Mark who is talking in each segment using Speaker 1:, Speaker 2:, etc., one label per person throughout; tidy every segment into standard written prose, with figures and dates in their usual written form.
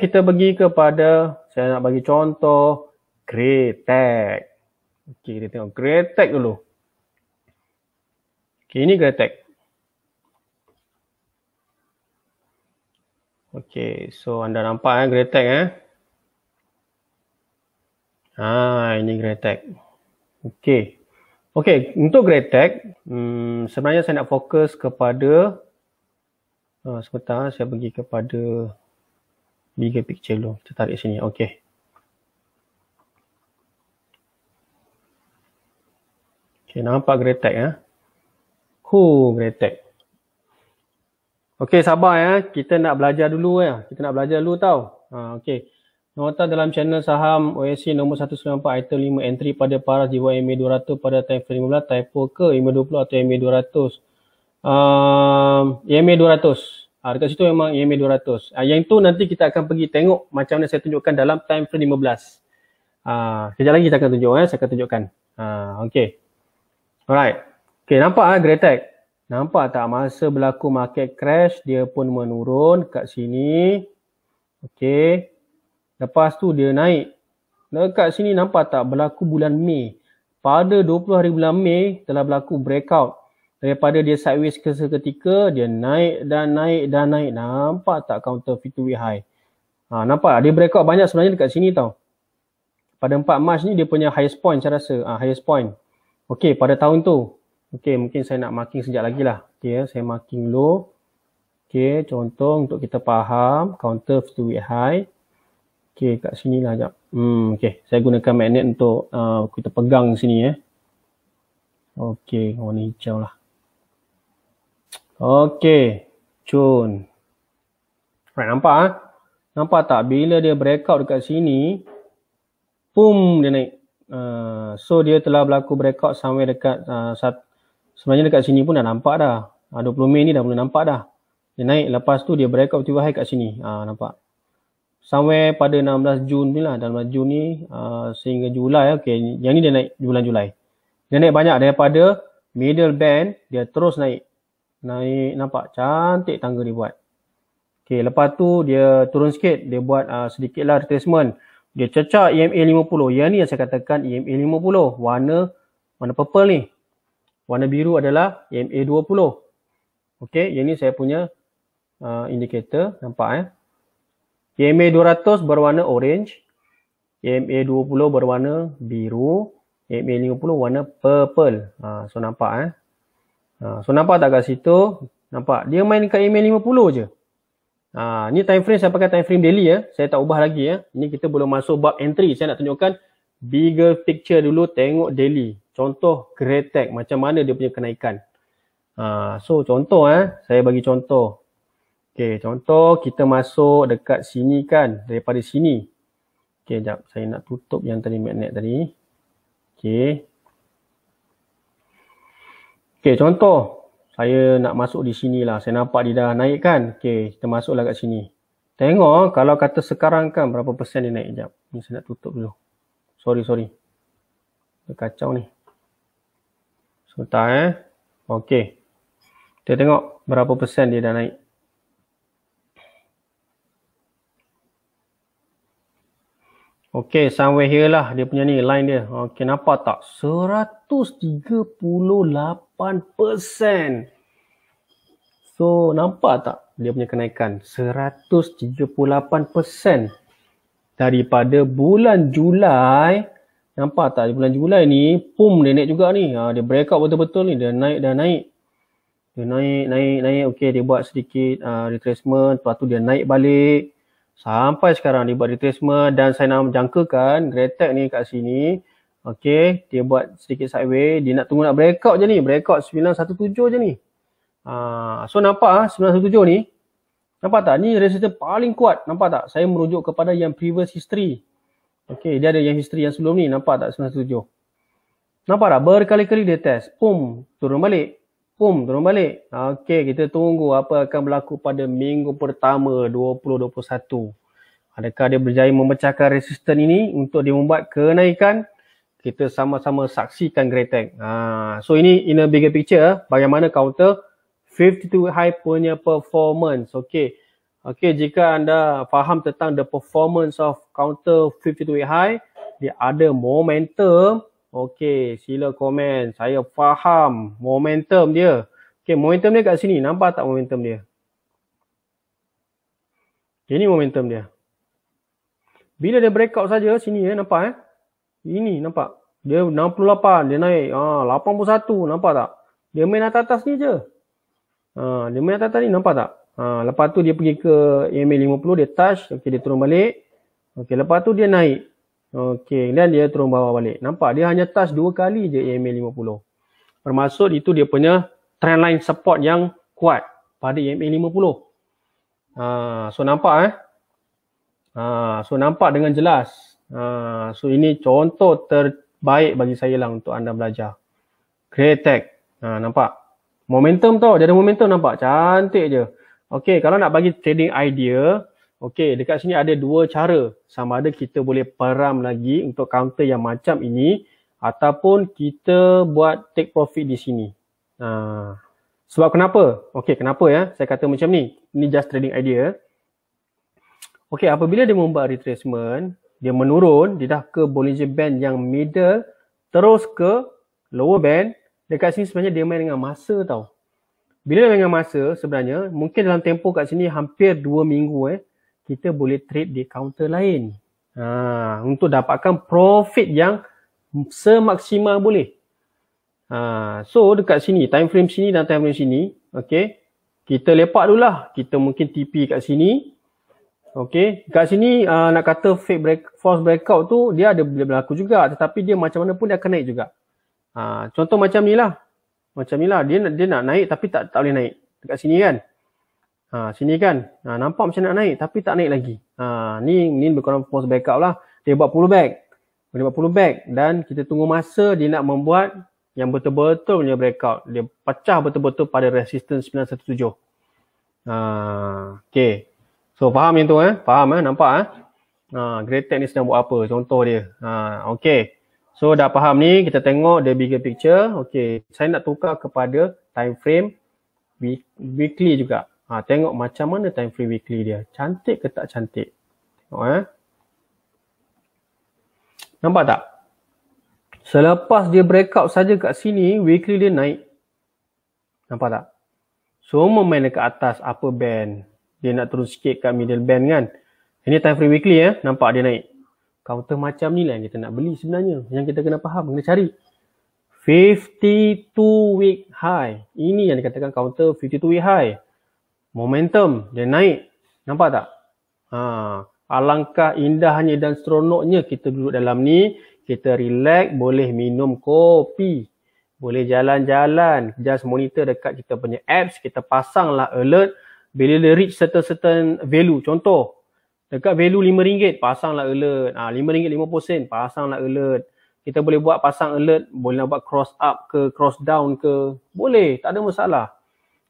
Speaker 1: kita pergi kepada, saya nak bagi contoh Greatech. Okey, kita tengok Greatech dulu. Okey, ini Greatech. Okey, so anda nampak Greatech ini Greatech. Okey. Okey, untuk Greatech, sebenarnya saya nak fokus kepada sebentar, saya pergi kepada bigger picture dulu. Kita tarik sini. Okey. Okey, nampak Greatech Greatech. Okey, sabar kita nak belajar dulu Kita nak belajar dulu tau. Okey. Nota dalam channel saham OSC nombor 194 item 5 entry pada paras di bawah MA 200 pada time frame 15, typo ke MA 20 atau MA 200? MA 200. Dekat situ memang MA 200. Yang tu nanti kita akan pergi tengok macam mana saya tunjukkan dalam time frame 15. Kejap lagi kita akan tunjuk saya akan tunjukkan. Okey. Alright. Okey, nampak Greatech? Nampak tak masa berlaku market crash dia pun menurun kat sini. Okey. Lepas tu dia naik. Dekat sini nampak tak berlaku bulan Mei. Pada 20 hari bulan Mei telah berlaku breakout. Daripada dia sideways seketika, dia naik dan naik dan naik. Nampak tak counter 50-week high? Nampak dia breakout banyak sebenarnya dekat sini tau. Pada 4 Mac ni dia punya highest point saya rasa. Highest point. Okey, pada tahun tu. Okey, mungkin saya nak marking sekejap lagi lah. Okey, saya marking dulu. Okey, contoh untuk kita faham counter 50-week high. Okey, kat sini lah sekejap. Okey, saya gunakan magnet untuk kita pegang sini Okey, warna hijau lah. Okey, cun. Right, nampak Nampak tak? Bila dia breakout dekat sini, boom, dia naik. So dia telah berlaku breakout sampai dekat sebenarnya dekat sini pun dah nampak dah. 20 Mei ni dah boleh nampak dah. Dia naik, lepas tu dia breakout tiba high kat sini. Nampak? Sampai pada 16 Jun ni lah. 16 Jun ni sehingga Julai. Okay. Yang ni dia naik bulan Julai. Dia naik banyak daripada middle band. Dia terus naik. Naik, nampak? Cantik tangga dia buat. Okay, lepas tu dia turun sikit. Dia buat sedikit lah retracement. Dia cecah EMA 50. Yang ni yang saya katakan EMA 50. Warna purple ni. Warna biru adalah EMA 20. Okay, yang ni saya punya indikator. Nampak EMA 200 berwarna orange, EMA 20 berwarna biru, EMA 50 warna purple. So nampak So nampak tak kat situ? Nampak? Dia main kat EMA 50 je. Ni time frame saya pakai time frame daily Saya tak ubah lagi Ini kita belum masuk bab entry. Saya nak tunjukkan bigger picture dulu, tengok daily. Contoh Greatech, macam mana dia punya kenaikan. So contoh saya bagi contoh. Okey, contoh kita masuk dekat sini kan, daripada sini. Okey, sekejap. Saya nak tutup yang tadi magnet tadi. Okey. Okey, contoh. Saya nak masuk di sini lah. Saya nampak dia dah naik kan. Okey, kita masuklah kat sini. Tengok kalau kata sekarang kan berapa persen dia naik. Sekejap. Ni saya nak tutup dulu. Sorry. Dia kacau ni. Sebentar Okey. Kita tengok berapa persen dia dah naik. Okey, somewhere here lah dia punya ni, line dia. Okey, nampak tak? 138%. So, nampak tak dia punya kenaikan? 138% daripada bulan Julai. Nampak tak? Di bulan Julai ni, boom, dia naik juga ni. Dia breakout betul-betul ni. Dia naik, dah naik. Dia naik. Okey, dia buat sedikit retracement. Lepas tu dia naik balik. Sampai sekarang dia buat retracement dan saya nak menjangkakan Greatech ni kat sini. Okey, dia buat sedikit sideways. Dia nak tunggu nak breakout je ni. Breakout 917 je ni. So nampak 917 ni. Nampak tak? Ni resistance paling kuat. Nampak tak? Saya merujuk kepada yang previous history. Okey, dia ada yang history yang sebelum ni. Nampak tak 917? Nampak tak? Berkali-kali dia test. Boom, turun balik. Boom, turun balik. Okey, kita tunggu apa akan berlaku pada minggu pertama 2021. Adakah dia berjaya memecahkan resisten ini untuk dia membuat kenaikan? Kita sama-sama saksikan Greatech. So ini in a bigger picture, bagaimana counter 52 high punya performance. Okey. Okey, jika anda faham tentang the performance of counter 52 week high, dia ada momentum. Okey, sila komen. Saya faham momentum dia. Okey, momentum dia kat sini. Nampak tak momentum dia? Ini momentum dia. Bila dia breakout saja sini nampak Ini nampak. Dia 68, dia naik 81, nampak tak? Dia main atas ni je. Dia main atas ni, nampak tak? Lepas tu dia pergi ke EMA 50, dia touch, okey dia turun balik. Okey, lepas tu dia naik. Okey, dan dia turun bawah balik. Nampak dia hanya touch 2 kali je EMA 50. Bermaksud itu dia punya trendline support yang kuat pada EMA 50. So nampak so nampak dengan jelas. So ini contoh terbaik bagi saya lah untuk anda belajar. Createch. Nampak? Momentum tau, dia ada momentum, nampak? Cantik je. Okey, kalau nak bagi trading idea, okey, dekat sini ada dua cara. Sama ada kita boleh peram lagi untuk counter yang macam ini ataupun kita buat take profit di sini. Sebab kenapa? Okey, kenapa saya kata macam ni. Ini just trading idea. Okey, apabila dia membuat retracement, dia menurun, dia dah ke Bollinger Band yang middle, terus ke lower band. Dekat sini sebenarnya dia main dengan masa tau. Bila dia main dengan masa, sebenarnya mungkin dalam tempoh kat sini hampir 2 minggu kita boleh trade di counter lain. Untuk dapatkan profit yang semaksimal boleh. So dekat sini, time frame sini dan time frame sini, okey. Kita lepak dulu lah. Kita mungkin TP kat sini. Okey, kat sini nak kata false breakout tu dia ada berlaku juga, tetapi dia macam mana pun dia akan naik juga. Contoh macam ni lah. Macam ni lah, dia nak naik tapi tak boleh naik. Dekat sini kan. Sini kan. Nampak macam nak naik tapi tak naik lagi. Ni berkurang false breakout lah. Dia buat pull back. Dia buat pull back dan kita tunggu masa dia nak membuat yang betul-betul punya breakout. Dia pecah betul-betul pada resistance 917. Okay. So faham yang tu Faham nampak Createch ni sedang buat apa? Contoh dia. Okay. So dah faham ni, kita tengok the bigger picture. Okay. Saya nak tukar kepada time frame weekly juga. Tengok macam mana time frame weekly dia. Cantik ke tak cantik? Tengok Nampak tak? Selepas dia breakout saja kat sini, weekly dia naik. Nampak tak? Semua main dekat atas upper band. Dia nak turun sikit kat middle band kan. Ini time frame weekly nampak dia naik. Counter macam ni lah yang kita nak beli sebenarnya. Yang kita kena faham, kena cari. 52 week high. Ini yang dikatakan counter 52 week high. Momentum, dia naik. Nampak tak? Alangkah indahnya dan seronoknya kita duduk dalam ni. Kita relax, boleh minum kopi. Boleh jalan-jalan. Just monitor dekat kita punya apps. Kita pasanglah alert. Bila dia reach certain value. Contoh, dekat value RM5, pasanglah alert. RM5 50 sen, pasanglah alert. Kita boleh buat pasang alert, boleh nak buat cross up ke, cross down ke. Boleh, tak ada masalah.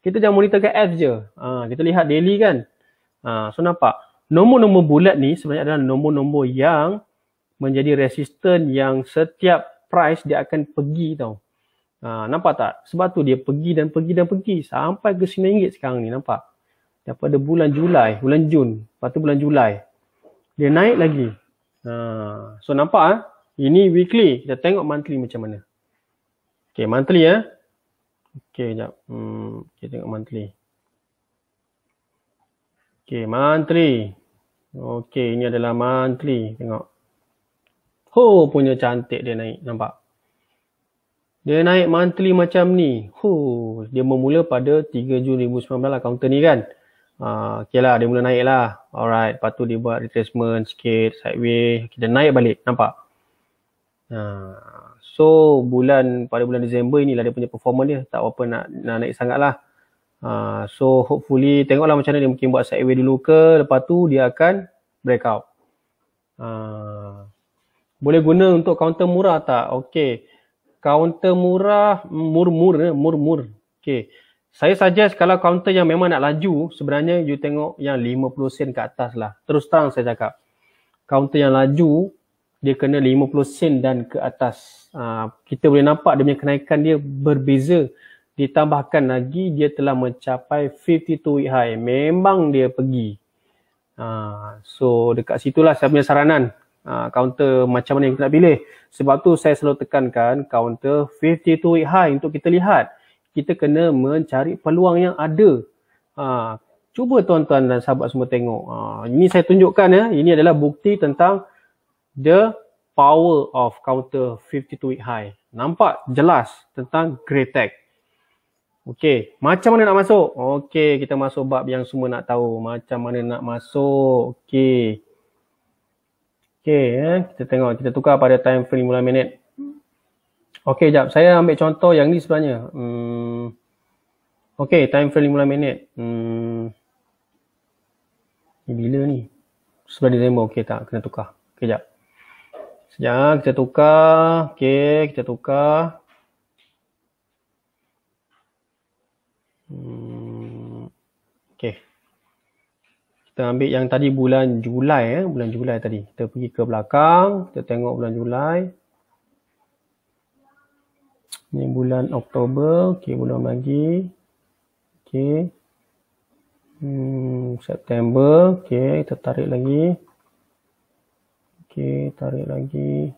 Speaker 1: Kita jangan monitor ke apps je. Kita lihat daily kan. So nampak, nombor-nombor bulat ni sebenarnya adalah nombor-nombor yang menjadi resistant yang setiap price dia akan pergi tau. Nampak tak? Sebab tu dia pergi dan pergi dan pergi sampai ke RM9 sekarang ni, nampak? Daripada bulan Julai, bulan Jun, lepas tu bulan Julai. Dia naik lagi. So nampak ini weekly. Kita tengok monthly macam mana. Okay, monthly Okay, sekejap. Okay, tengok monthly. Okay, monthly. Okay, ini adalah monthly. Tengok. Punya cantik dia naik. Nampak? Dia naik monthly macam ni. Dia bermula pada 3 Jun 2019 lah counter ni kan. Okay lah, dia mula naik lah. Alright, lepas tu dia buat retracement sikit, sideways. Kita naik balik, nampak? So, pada bulan Disember inilah dia punya performance dia. Tak apa nak naik sangat lah. So, hopefully, tengoklah macam mana dia mungkin buat sideways dulu ke. Lepas tu, dia akan breakout. Boleh guna untuk counter murah tak? Okay. Counter murah, murmur. Okay. Saya suggest kalau counter yang memang nak laju, sebenarnya you tengok yang 50 sen ke atas lah. Terus terang saya cakap. Counter yang laju, dia kena 50 sen dan ke atas. Kita boleh nampak dia punya kenaikan dia berbeza. Ditambahkan lagi, dia telah mencapai 52 week high. Memang dia pergi. So dekat situlah saya punya saranan. Counter macam mana yang kita nak pilih. Sebab tu saya selalu tekankan counter 52 week high untuk kita lihat. Kita kena mencari peluang yang ada. Cuba tuan-tuan dan sahabat semua tengok. Ini saya tunjukkan ya. Ini adalah bukti tentang the power of counter 52 week high. Nampak jelas tentang Greatech. Okey, macam mana nak masuk? Okey, kita masuk bab yang semua nak tahu. Macam mana nak masuk? Okey. Okey, kita tengok. Kita tukar pada time frame 5 minit. Okey, jap. Saya ambil contoh yang ni sebenarnya. Okey, time frame 5 minit. Ni bila ni? 11 Disember. Okey tak? Kena tukar. Okey, jap. Sekejap, kita tukar. Okey, kita tukar. Okey. Kita ambil yang tadi bulan Julai bulan Julai tadi. Kita pergi ke belakang, kita tengok bulan Julai. Ni bulan Oktober, okey belum lagi. Okey. September, okey kita tarik lagi. Okey, tarik lagi.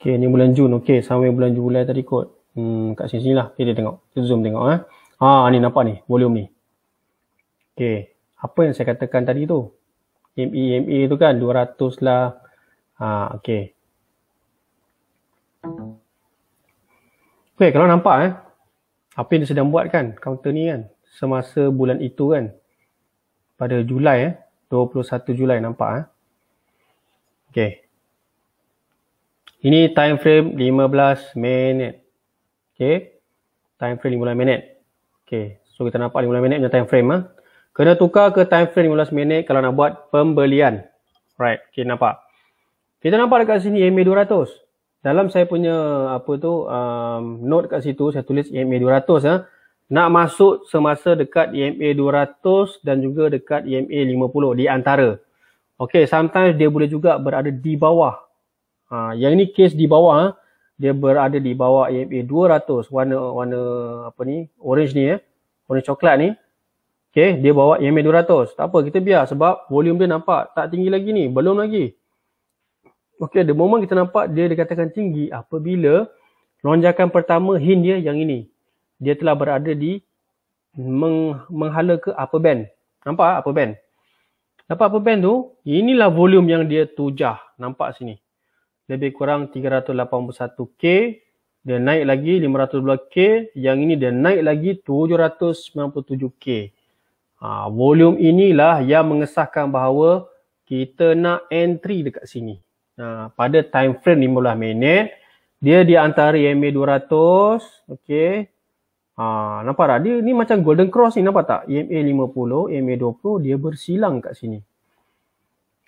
Speaker 1: Okey, ni bulan Jun. Okey, sampai bulan Julai tadi kot. Kat sini lah. Kita tengok. Kita zoom tengok ni nampak ni, volume ni. Okey, apa yang saya katakan tadi tu? EMA tu kan 200 lah. Okey. Okey, kalau nampak apa yang dia sedang buat kan, counter ni kan, semasa bulan itu kan, pada Julai 21 Julai nampak Okey. Ini time frame 15 minit. Okey. Time frame 15 minit. Okey. So kita nampak 15 minit punya time frame Kena tukar ke time frame 15 minit kalau nak buat pembelian. Right. Okey, nampak. Kita nampak dekat sini EMA 200. Dalam saya punya note kat situ saya tulis EMA 200 Nak masuk semasa dekat EMA 200 dan juga dekat EMA 50 di antara. Okey, sometimes dia boleh juga berada di bawah. Yang ini case di bawah dia berada di bawah EMA 200 warna orange ni orange coklat ni. Okey, dia bawa EMA 200. Tak apa, kita biar sebab volume dia nampak tak tinggi lagi ni, belum lagi. Okey, the moment kita nampak dia dikatakan tinggi apabila lonjakan pertama hint dia yang ini. Dia telah berada di menghala ke upper band. Nampak upper band? Nampak upper band tu? Inilah volume yang dia tujah. Nampak sini. Lebih kurang 381K. Dia naik lagi 512K. Yang ini dia naik lagi 797K. Volume inilah yang mengesahkan bahawa kita nak entry dekat sini. Pada time frame 15 minit. Dia di antara EMA 200. Okey. Nampak tak? Dia ni macam golden cross ni, nampak tak? EMA 50, EMA 20 dia bersilang kat sini.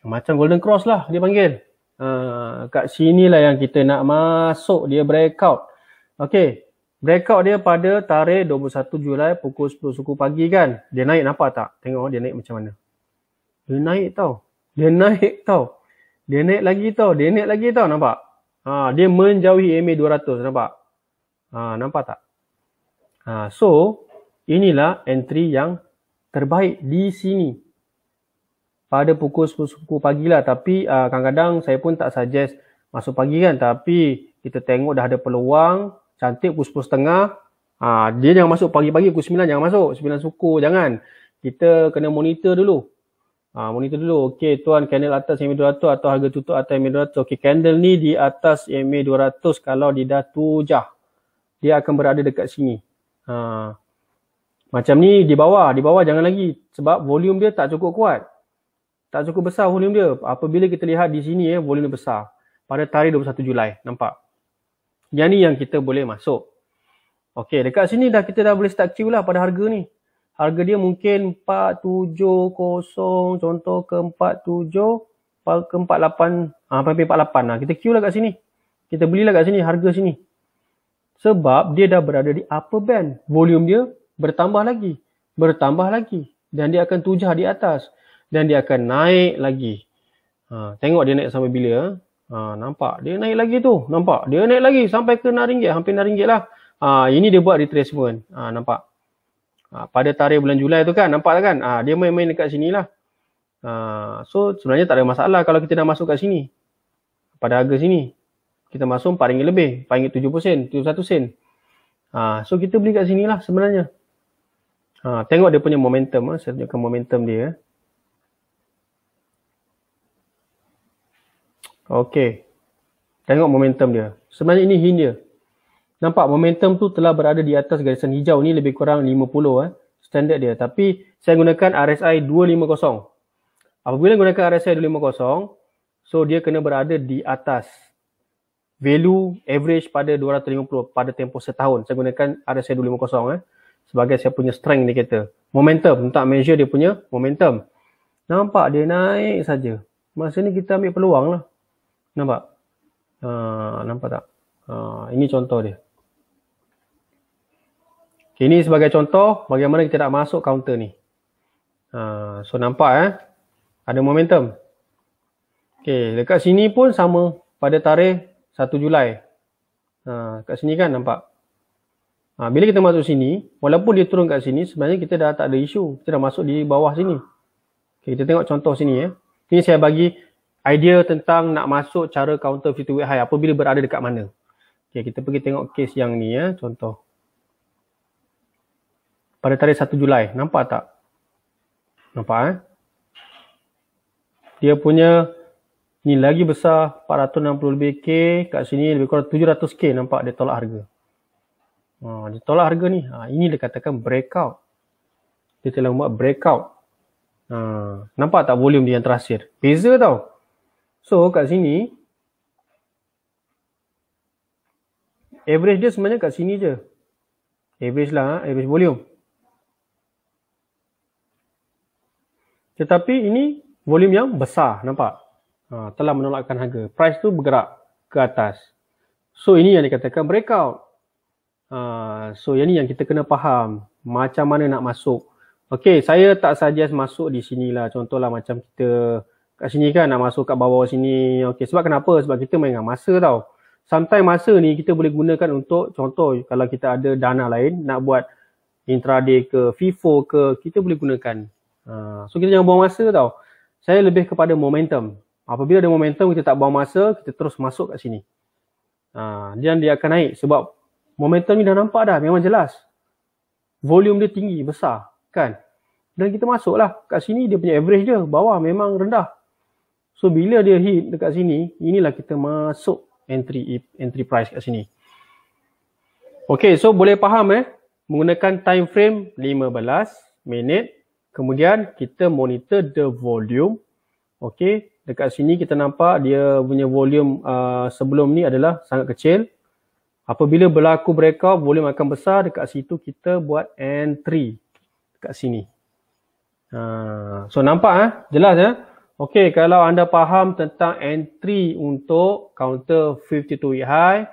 Speaker 1: Macam golden cross lah dia panggil. Kat sinilah yang kita nak masuk, dia breakout. Okey. Breakout dia pada tarikh 21 Julai pukul 10 suku pagi kan. Dia naik, nampak tak? Tengok dia naik macam mana. Dia naik tau. Dia naik tau. Dia naik lagi tau. Dia naik lagi tau, nampak? Dia menjauhi EMA 200, nampak? Nampak tak? So, inilah entry yang terbaik di sini. Pada pukul 10 suku pagi lah. Tapi kadang-kadang saya pun tak suggest masuk pagi kan. Tapi kita tengok dah ada peluang. Cantik pukul 10.30. Dia jangan masuk pagi-pagi pukul 9 jangan masuk. 9 suku jangan. Kita kena monitor dulu. Monitor dulu. Okey tuan, candle atas EMA 200 atau harga tutup atas EMA 200. Okey, candle ni di atas EMA 200 kalau dia dah tujah. Dia akan berada dekat sini. Macam ni di bawah jangan lagi sebab volume dia tak cukup kuat. Tak cukup besar volume dia. Apabila kita lihat di sini volume dia besar. Pada tarikh 21 Julai, nampak? Yang ni yang kita boleh masuk. Okey, dekat sini kita dah boleh start queue lah pada harga ni. Harga dia mungkin 470 contoh ke 47 ke 48 sampai 48 lah. Kita queue lah kat sini. Kita belilah kat sini harga sini. Sebab dia dah berada di upper band. Volume dia bertambah lagi. Dan dia akan tujah di atas. Dan dia akan naik lagi. Tengok dia naik sampai bila. Nampak? Dia naik lagi tu. Nampak? Dia naik lagi sampai ke RM6. Hampir RM6 lah. Ini dia buat retracement. Nampak? Pada tarikh bulan Julai tu kan, nampak kan? Dia main-main dekat sini lah. So sebenarnya tak ada masalah kalau kita dah masuk kat sini. Pada harga sini. Kita masuk RM4 lebih. RM4.70 sen, 71 sen. So kita beli kat sini lah sebenarnya. Tengok dia punya momentum. Saya tunjukkan momentum dia. Okey. Tengok momentum dia. Sebenarnya ini hint dia. Nampak momentum tu telah berada di atas garisan hijau ni lebih kurang 50 standard dia. Tapi saya gunakan RSI 250. Apabila gunakan RSI 250, so dia kena berada di atas value average pada 250 pada tempoh setahun. Saya gunakan RSI 250 sebagai saya punya strength indicator. Momentum, untuk measure dia punya momentum. Nampak dia naik saja. Masa ni kita ambil peluang lah. Nampak? Nampak tak? Ini contoh dia. Okay, ini sebagai contoh bagaimana kita nak masuk counter ni. So nampak ada momentum. Okay, dekat sini pun sama pada tarikh 1 Julai. Kat sini kan nampak. Bila kita masuk sini, walaupun dia turun kat sini, sebenarnya kita dah tak ada isu. Kita dah masuk di bawah sini. Okay, kita tengok contoh sini ya. Ini saya bagi idea tentang nak masuk cara counter 50 week high apabila berada dekat mana. Okay, kita pergi tengok case yang ni ya, contoh. Pada tarikh 1 Julai, nampak tak? Nampak Dia punya ni lagi besar, 460 lebih K, kat sini lebih kurang 700 K, nampak dia tolak harga. Dia tolak harga ni. Ini dia katakan breakout. Dia telah buat breakout. Nampak tak volume dia yang terakhir? Beza tau. So kat sini, average dia sebenarnya kat sini je. Average lah, average volume. Tetapi ini volume yang besar, nampak? Telah menolakkan harga. Price tu bergerak ke atas. So ini yang dikatakan breakout. So yang ni yang kita kena faham. Macam mana nak masuk. Okay, saya tak suggest masuk di sini lah. Contohlah macam kita kat sini kan nak masuk kat bawah sini. Okay, sebab kenapa? Sebab kita main dengan masa tau. Sometimes masa ni kita boleh gunakan untuk contoh kalau kita ada dana lain nak buat intraday ke FIFO ke, kita boleh gunakan. So kita jangan buang masa tau. Saya lebih kepada momentum. Apabila ada momentum kita tak buang masa, kita terus masuk kat sini. Dan dia akan naik sebab momentum ni dah nampak dah, memang jelas. Volume dia tinggi, besar kan. Dan kita masuklah kat sini, dia punya average dia bawah memang rendah. So bila dia hit dekat sini, inilah kita masuk entry price kat sini. Okay, so boleh faham menggunakan time frame 15 minit. Kemudian kita monitor the volume. Okay, dekat sini kita nampak dia punya volume sebelum ni adalah sangat kecil. Apabila berlaku breakout, volume akan besar. Dekat situ kita buat entry dekat sini. So nampak jelas Okay, kalau anda faham tentang entry untuk counter 52 week high,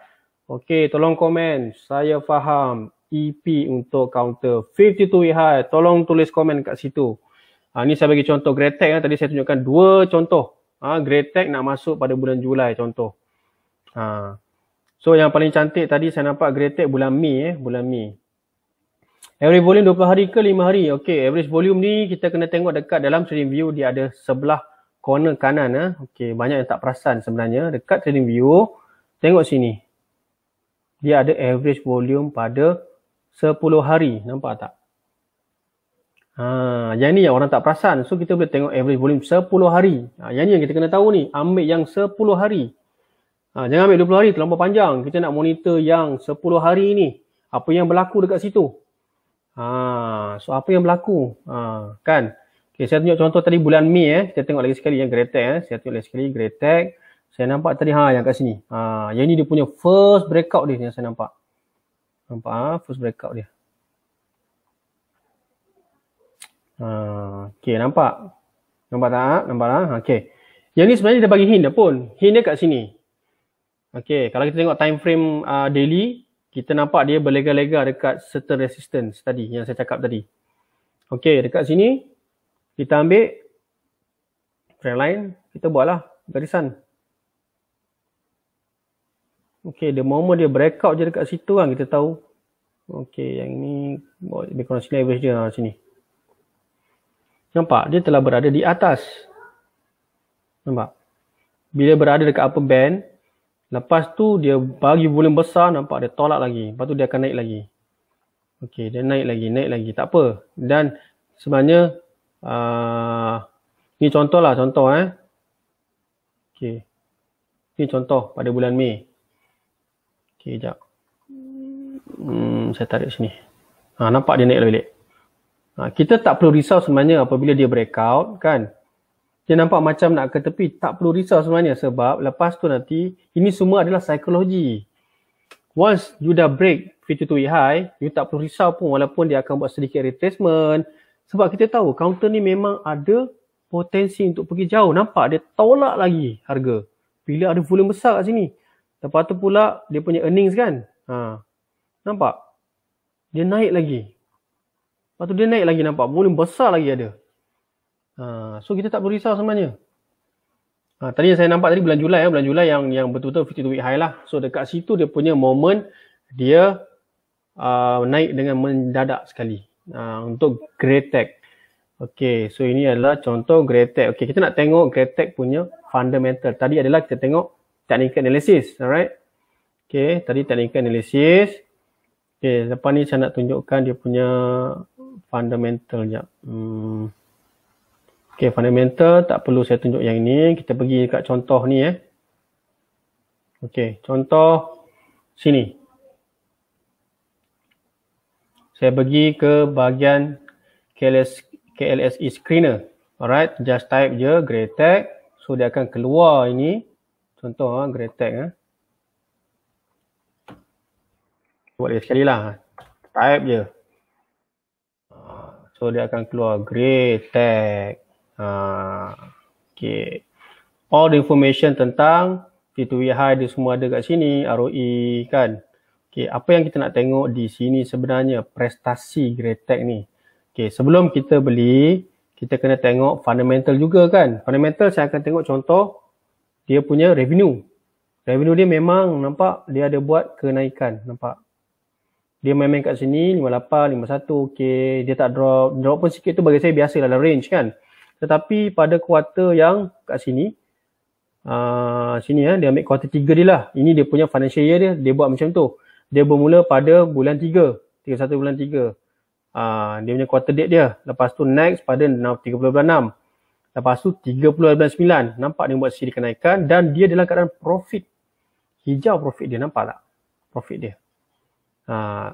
Speaker 1: okay, tolong komen. Saya faham. EP untuk counter 52 week high, tolong tulis komen kat situ. Ni saya bagi contoh Greatech tadi saya tunjukkan 2 contoh. Greatech nak masuk pada bulan Julai contoh. So yang paling cantik tadi saya nampak Greatech bulan Mei bulan Mei. Average volume 20 hari ke 5 hari? Okey, average volume ni kita kena tengok dekat dalam trading view, dia ada sebelah corner kanan Okey, banyak yang tak perasan sebenarnya. Dekat trading view, tengok sini. Dia ada average volume pada 10 hari, nampak tak? Yang ni yang orang tak perasan. So kita boleh tengok average volume 10 hari. Yang ni yang kita kena tahu ni, ambil yang 10 hari. Jangan ambil 20 hari, terlampau panjang. Kita nak monitor yang 10 hari ni. Apa yang berlaku dekat situ. So apa yang berlaku? Kan? Okay, saya tunjuk contoh tadi bulan Mei Kita tengok lagi sekali yang Greatech Saya tunjuk lagi sekali Greatech. Saya nampak tadi yang kat sini. Yang ni dia punya first breakout dia yang saya nampak. Nampak first breakout dia. Okay, nampak? Nampak tak? Nampak tak? Okay. Yang ni sebenarnya dia bagi hint dah pun. Hint dia kat sini. Okay, kalau kita tengok time frame daily, kita nampak dia berlega-lega dekat certain resistance tadi yang saya cakap tadi. Okay, dekat sini kita ambil trend line, kita buatlah garisan. Okay, the moment dia breakout je dekat situ kan kita tahu Okey, yang ini lebih kurang sini average dia sini. Nampak? Dia telah berada di atas. Nampak? Bila berada dekat upper band, lepas tu dia bagi volume besar, nampak dia tolak lagi. Lepas tu dia akan naik lagi. Okey, dia naik lagi. Tak apa. Dan sebenarnya ni contoh lah, Okey. Ni contoh pada bulan Mei. Okey, sekejap. Saya tarik sini. Nampak dia naik balik. Kita tak perlu risau sebenarnya apabila dia breakout, kan? Dia nampak macam nak ke tepi. Tak perlu risau sebenarnya sebab lepas tu nanti, ini semua adalah psikologi. Once you dah break 52 week high, you tak perlu risau pun walaupun dia akan buat sedikit retracement. Sebab kita tahu counter ni memang ada potensi untuk pergi jauh. Nampak dia tolak lagi harga. Bila ada volume besar kat sini. Lepas tu pula dia punya earnings kan. Nampak? Dia naik lagi. Lepas tu dia naik lagi, nampak? Volume besar lagi ada. So kita tak perlu risau sebenarnya. Tadi yang saya nampak tadi bulan Julai yang betul-betul 52 week high lah. So dekat situ dia punya moment dia naik dengan mendadak sekali. Untuk Greatech. Okey, so ini adalah contoh Greatech. Okey, kita nak tengok Greatech punya fundamental. Tadi adalah kita tengok technical analysis, alright? Okey, tadi technical analysis. Okey, lepas ni saya nak tunjukkan dia punya fundamental jap. Okey, fundamental tak perlu saya tunjuk yang ini. Kita pergi dekat contoh ni Okey, contoh sini. Saya pergi ke bahagian KLSE screener. Alright, just type je Greatech. So dia akan keluar ini. Contoh Greatech. Buat dia sekali lah. Type je. So dia akan keluar Greatech. Okay. All the information tentang T2 high dia semua ada kat sini. ROE kan. Okay. Apa yang kita nak tengok di sini sebenarnya prestasi Greatech ni. Okay. Sebelum kita beli, kita kena tengok fundamental juga kan. Fundamental saya akan tengok contoh dia punya revenue. Revenue dia memang nampak dia ada buat kenaikan. Nampak. Dia main-main kat sini 58, 51, okey. Dia tak drop. Drop pun sikit tu bagi saya biasa dalam range kan. Tetapi pada kuarter yang kat sini, dia ambil kuarter 3 dia lah. Ini dia punya financial year dia buat macam tu. Dia bermula pada bulan 3, 31 bulan 3. Dia punya quarter date dia. Lepas tu next pada 30 bulan 6. Lepas tu 30 bulan 9. Nampak dia buat siri kenaikan dan dia dalam keadaan profit. Hijau profit dia, nampak tak? Profit dia.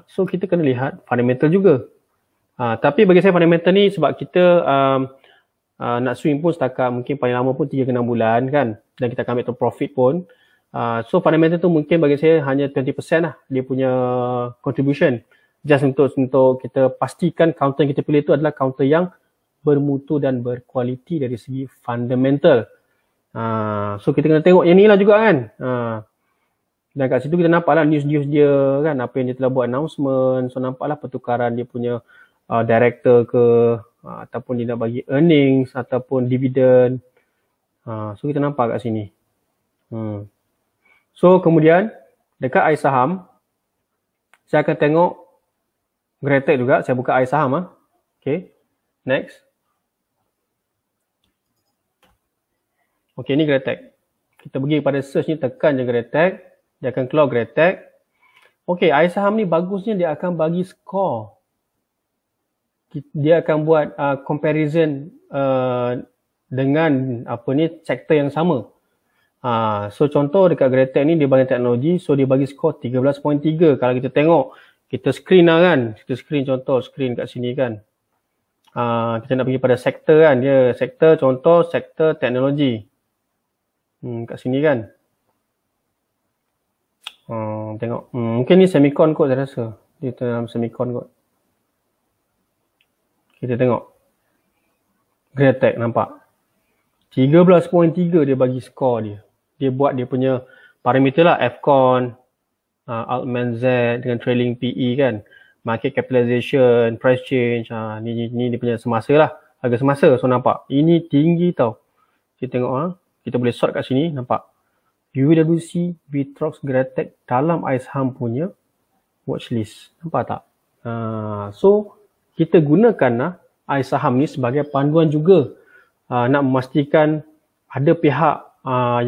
Speaker 1: So kita kena lihat fundamental juga. Tapi bagi saya fundamental ni sebab kita nak swing pun setakat mungkin paling lama pun 3 ke 6 bulan kan. Dan kita akan ambil tu profit pun. So fundamental tu mungkin bagi saya hanya 20% lah dia punya contribution. Just untuk kita pastikan counter yang kita pilih tu adalah counter yang bermutu dan berkualiti dari segi fundamental. So kita kena tengok yang ni lah juga kan. Dan kat situ kita nampak lah news-news dia kan. Apa yang dia telah buat announcement. So nampak lah pertukaran dia punya director ke. Ataupun dia nak bagi earnings ataupun dividend. So kita nampak kat sini. So kemudian dekat iSaham saya akan tengok Greatech juga. Saya buka iSaham Okay. Next. Okay, ni Greatech. Kita pergi pada search ni, tekan je Greatech. Dia akan keluar Greatech. Okay, iSaham ni bagusnya dia akan bagi skor. Dia akan buat comparison dengan sektor yang sama. So contoh dekat Greatech ni dia bagi teknologi, so dia bagi skor 13.3. Kalau kita tengok, kita screen lah kan. Kita screen contoh, screen kat sini kan. Kita nak pergi pada sektor kan. Dia sektor contoh, sektor teknologi. Kat sini kan. Tengok. Mungkin ni semicon kot saya rasa. Dia dalam semicon kot. Kita tengok. Greatech nampak. 13.3 dia bagi skor dia. Dia buat dia punya parameter lah. Fcon, Altman Z dengan trailing PE kan. Market capitalization, price change. Ni dia punya semasa lah. Harga semasa. So nampak. Ini tinggi tau. Kita tengok kita boleh sort kat sini. Nampak. UWC, Vitrox, Greatech dalam iSaham punya watchlist. Nampak tak? So kita gunakan iSaham ni sebagai panduan juga nak memastikan ada pihak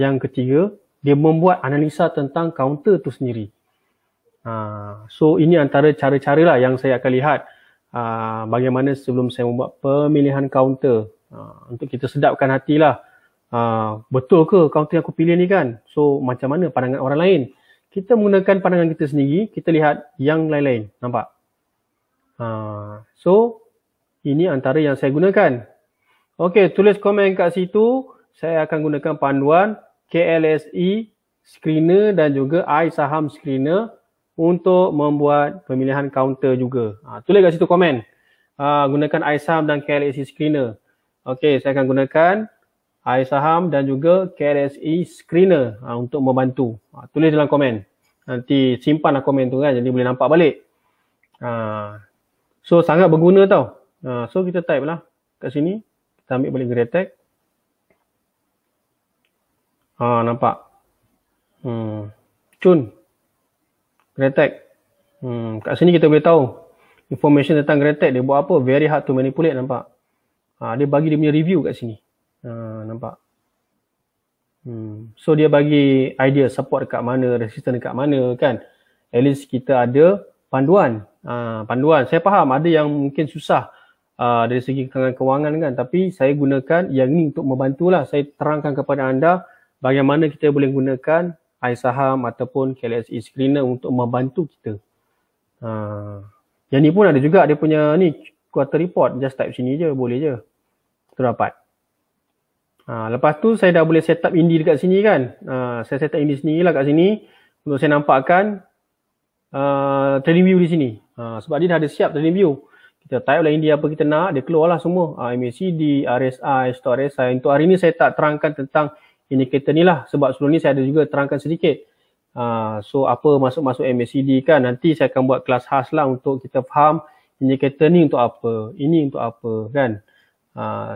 Speaker 1: yang ketiga dia membuat analisa tentang kaunter tu sendiri. So ini antara cara-cara lah yang saya akan lihat bagaimana sebelum saya membuat pemilihan kaunter. Untuk kita sedapkan hatilah. Betul ke kaunter yang aku pilih ni kan? So macam mana pandangan orang lain? Kita menggunakan pandangan kita sendiri, kita lihat yang lain-lain. Nampak? So ini antara yang saya gunakan. Okey, tulis komen kat situ. Saya akan gunakan panduan KLSE Screener dan juga iSaham Screener untuk membuat pemilihan kaunter juga. Tulis kat situ komen. Gunakan iSaham dan KLSE Screener. Okey, saya akan gunakan iSaham dan juga KLSE Screener untuk membantu. Tulis dalam komen. Nanti simpanlah komen tu kan, jadi boleh nampak balik. So sangat berguna tau. So kita type lah kat sini. Kita ambil balik Greatech. Nampak. Cun. Greatech. Kat sini kita boleh tahu information tentang Greatech. Dia buat apa? Very hard to manipulate, nampak. Dia bagi dia punya review kat sini. Nampak. So dia bagi idea support dekat mana, resistance dekat mana kan. At least kita ada panduan. Panduan. Saya faham ada yang mungkin susah dari segi kewangan kan. Tapi saya gunakan yang ini untuk membantulah. Saya terangkan kepada anda bagaimana kita boleh gunakan iSaham ataupun KLSE Screener untuk membantu kita. Yang ni pun ada juga dia punya ni quarter report. Just type sini je, boleh je. Kita dapat. Lepas tu saya dah boleh set up indie dekat sini kan. Saya set up indie sendirilah kat sini untuk saya nampakkan trading view di sini. Sebab dia dah ada siap trading view. Kita type lah indie apa kita nak, dia keluarlah semua. MACD, RSI, stop RSI. Untuk hari ni saya tak terangkan tentang indikator ni lah. Sebab sebelum ni saya ada juga terangkan sedikit. So apa masuk-masuk MACD kan. Nanti saya akan buat kelas khas lah untuk kita faham indikator ni untuk apa. Ini untuk apa kan.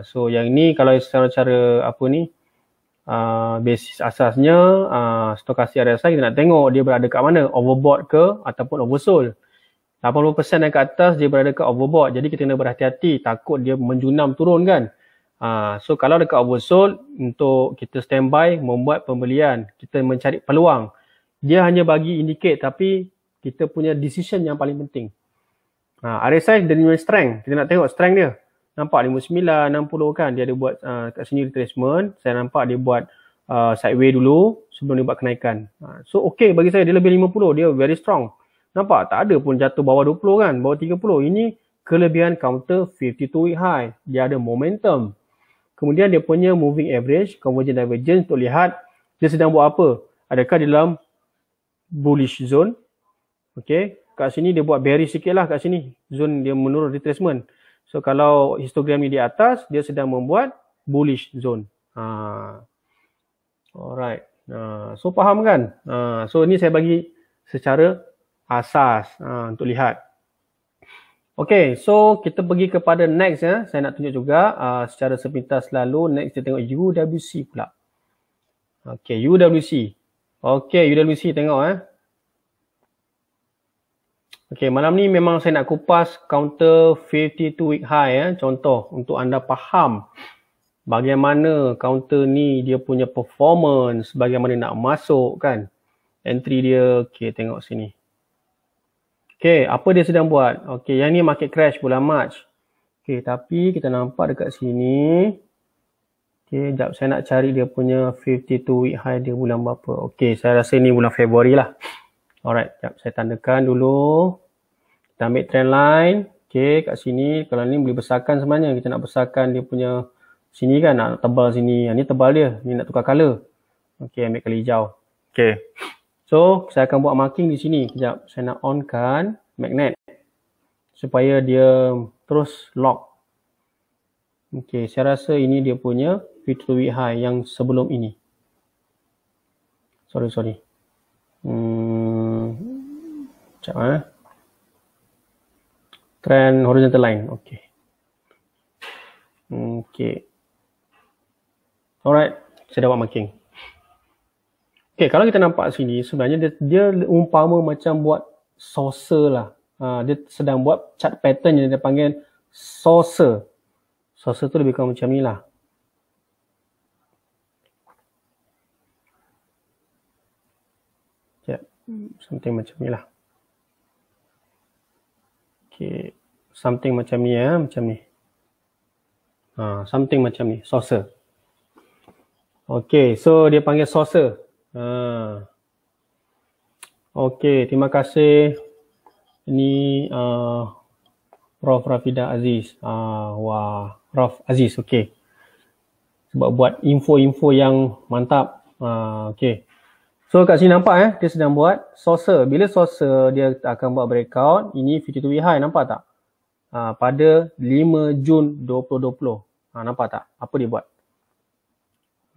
Speaker 1: So yang ni kalau secara apa ni. Basis asasnya stokastik RSI kita nak tengok dia berada kat mana. Overbought ke ataupun oversold. 80% yang ke atas dia berada kat overbought. Jadi kita kena berhati-hati. Takut dia menjunam turun kan. So kalau dekat oversold, untuk kita standby membuat pembelian. Kita mencari peluang. Dia hanya bagi indicate tapi kita punya decision yang paling penting. RSI dia punya strength. Kita nak tengok strength dia. Nampak 59, 60 kan. Dia ada buat kat sini retracement. Saya nampak dia buat sideway dulu sebelum dia buat kenaikan. So okay bagi saya dia lebih 50. Dia very strong. Nampak tak ada pun jatuh bawah 20 kan. Bawah 30. Ini kelebihan counter 52 week high. Dia ada momentum. Kemudian dia punya moving average, convergence divergence untuk lihat dia sedang buat apa. Adakah di dalam bullish zone. Okay. Kat sini dia buat bearish sikit lah kat sini. Zone dia menurun retracement. So kalau histogram ni di atas, dia sedang membuat bullish zone. Alright. So faham kan? So ni saya bagi secara asas untuk lihat. Okay, so kita pergi kepada next ya. Saya nak tunjuk juga secara sepintas lalu. Next kita tengok UWC pula. Okay, UWC. Okay, UWC tengok Okay, malam ni memang saya nak kupas counter 52 week high ya. Contoh untuk anda faham bagaimana counter ni dia punya performance, bagaimana nak masuk kan. Entry dia, okay tengok sini. Okay, apa dia sedang buat? Okay, yang ni market crash bulan Mac. Okay, tapi kita nampak dekat sini. Okay, sekejap saya nak cari dia punya 52 week high dia bulan berapa. Okay, saya rasa ni bulan Februari lah. Alright, sekejap saya tandakan dulu. Kita ambil trend line. Okay, kat sini. Kalau ni boleh besarkan sebenarnya. Kita nak besarkan dia punya sini kan. Nak tebal sini. Yang ni tebal dia. Ni nak tukar color. Okay, ambil color hijau. Okay. So, saya akan buat marking di sini. Sekejap, saya nak onkan magnet. Supaya dia terus lock. Okay, saya rasa ini dia punya 52 week high yang sebelum ini. Sorry. Sekejap Trend horizontal line. Okay. Alright, saya dah buat marking. Okay, kalau kita nampak sini, sebenarnya dia umpama macam buat saucer lah. Dia sedang buat chart pattern yang dia panggil saucer. Saucer tu lebih kurang macam ni lah. Something macam ni lah. Okay. Something macam ni ya. Macam ni. Something macam ni. Saucer. Okay. So dia panggil saucer. Okay. Terima kasih. Ini Prof. Rafidah Aziz. Wah. Prof. Aziz. Okay. Sebab buat info-info yang mantap. Okay. So kat sini nampak dia sedang buat saucer. Bila saucer dia akan buat breakout, ini 52 high, nampak tak? Pada 5 Jun 2020. Nampak tak? Apa dia buat?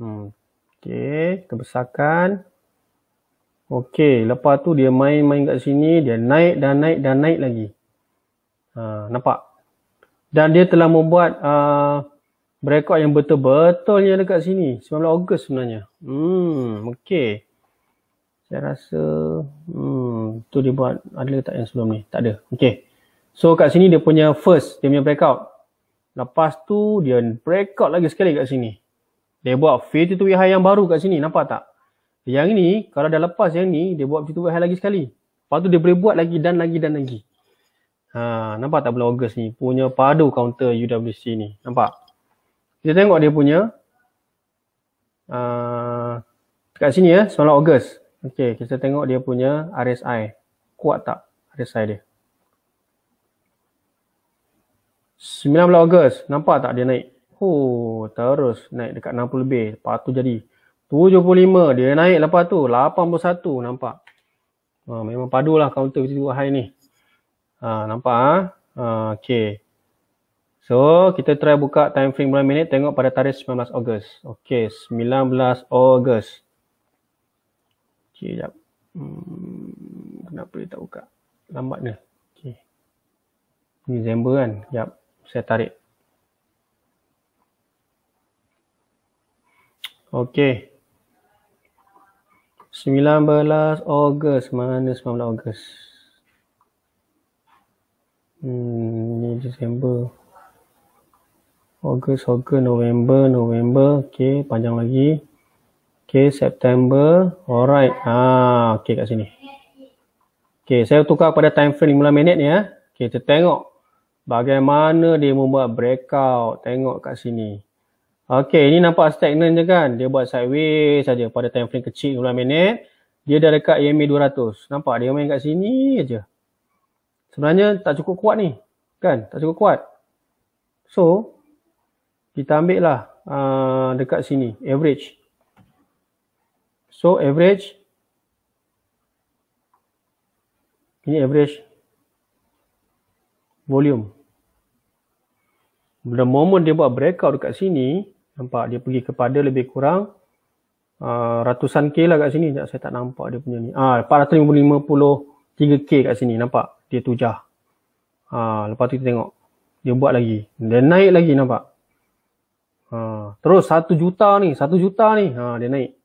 Speaker 1: Okey, kebesakan. Okey, lepas tu dia main-main kat sini, dia naik dan naik dan naik lagi. Nampak? Dan dia telah membuat breakout yang betul-betulnya dekat sini. 19 Ogos sebenarnya. Okey. Saya rasa tu dia buat, ada tak yang sebelum ni? Tak ada. Okay. So kat sini dia punya first, dia punya breakout. Lepas tu dia breakout lagi sekali kat sini. Dia buat 52 high yang baru kat sini, nampak tak? Yang ni, kalau dah lepas yang ni, dia buat 52 high lagi sekali. Lepas tu dia boleh buat lagi dan lagi dan lagi. Nampak tak bulan Ogos ni? Punya padu counter UWC ni. Nampak? Kita tengok dia punya kat sini 19 Ogos. Okey, kita tengok dia punya RSI. Kuat tak RSI dia? 19 Ogos. Nampak tak dia naik? Terus naik dekat 60 lebih. Lepas tu jadi 75. Dia naik lepas tu 81. Nampak? Memang padulah counter 52 high ni. Nampak? Okey. So, kita try buka time frame bulan minit. Tengok pada tarikh 19 Ogos. Okey, 19 Ogos. Okay, sekejap. Kenapa dia tak buka? Lambat ni. Okay. Ni December kan? Sekejap. Saya tarik. Okay. 19 Ogos. Mana 19 Ogos? Ni December. Ogos, November. Okay, panjang lagi. Okay, September. Alright. Okay, kat sini. Okay, saya tukar pada time frame 15 minit ni ya. Okay, kita tengok bagaimana dia membuat breakout. Tengok kat sini. Okay, ini nampak stagnant je kan. Dia buat sideways saja pada time frame kecil 15 minit. Dia dah dekat EMA 200. Nampak dia main kat sini aja. Sebenarnya tak cukup kuat ni. Kan? Tak cukup kuat. So, kita ambil lah dekat sini. Average. So average, ini average volume. The moment dia buat breakout dekat sini, nampak dia pergi kepada lebih kurang ratusan K lah kat sini. Saya tak nampak dia punya ni. 453K kat sini, nampak dia tujah. Lepas tu kita tengok, dia buat lagi. Dia naik lagi, nampak. Terus 1 juta ni, dia naik.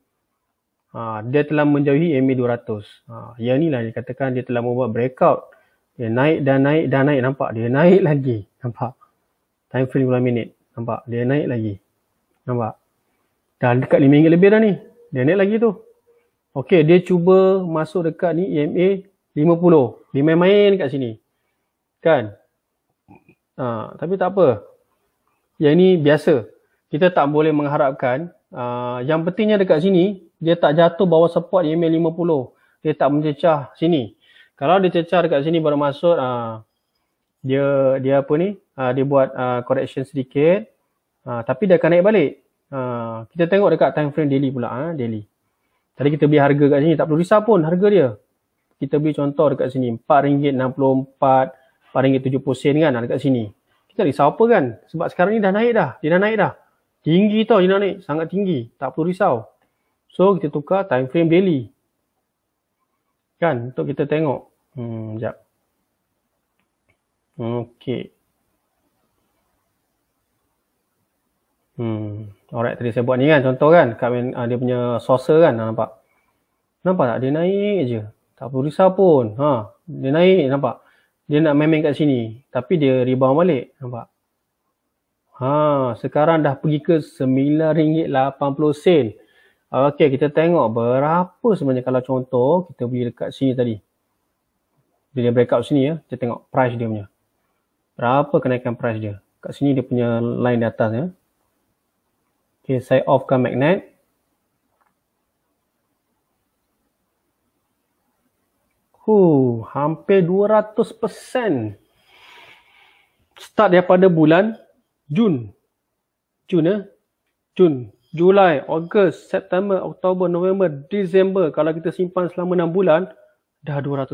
Speaker 1: Dia telah menjauhi EMA 200. Yang ni lah dikatakan dia telah membuat breakout. Dia naik dan naik dan naik. Nampak? Dia naik lagi. Nampak? Time frame 15 minit. Nampak? Dia naik lagi. Nampak? Dah dekat 5 ringgit lebih dah ni. Dia naik lagi tu. Okey, dia cuba masuk dekat ni EMA 50. Dia main-main kat sini. Kan? Tapi tak apa. Yang ni biasa. Kita tak boleh mengharapkan. Yang pentingnya dekat sini, dia tak jatuh bawah support EMA 50. Dia tak mencecah sini. Kalau dia cecah dekat sini baru masuk, dia apa ni? Dia buat correction sedikit. Tapi dia akan naik balik. Kita tengok dekat time frame daily pula. Daily. Tadi kita beli harga kat sini. Tak perlu risau pun harga dia. Kita beli contoh dekat sini. RM4.64, RM4.70 kan dekat sini. Kita risau apa kan? Sebab sekarang ni dah naik dah. Dia dah naik dah. Tinggi tau dia nak naik. Sangat tinggi. Tak perlu risau. So, kita tukar time frame daily. Kan? Untuk kita tengok. Sekejap. Okay. Alright, tadi saya buat ni kan. Contoh kan. Dia punya saucer kan. Nampak? Nampak tak? Dia naik je. Tak perlu risau pun. Dia naik, nampak? Dia nak main-main kat sini. Tapi dia rebound balik, nampak? Sekarang dah pergi ke RM9.80. Okey, kita tengok berapa sebenarnya kalau contoh kita beli dekat sini tadi. Dia breakout sini ya, kita tengok price dia punya. Berapa kenaikan price dia? Kat sini dia punya line di atas ya. Okey, saya offkan magnet. Hampir 200%. Start daripada bulan Jun, Julai, Ogos, September, Oktober, November, Disember. Kalau kita simpan selama 6 bulan, dah 200%.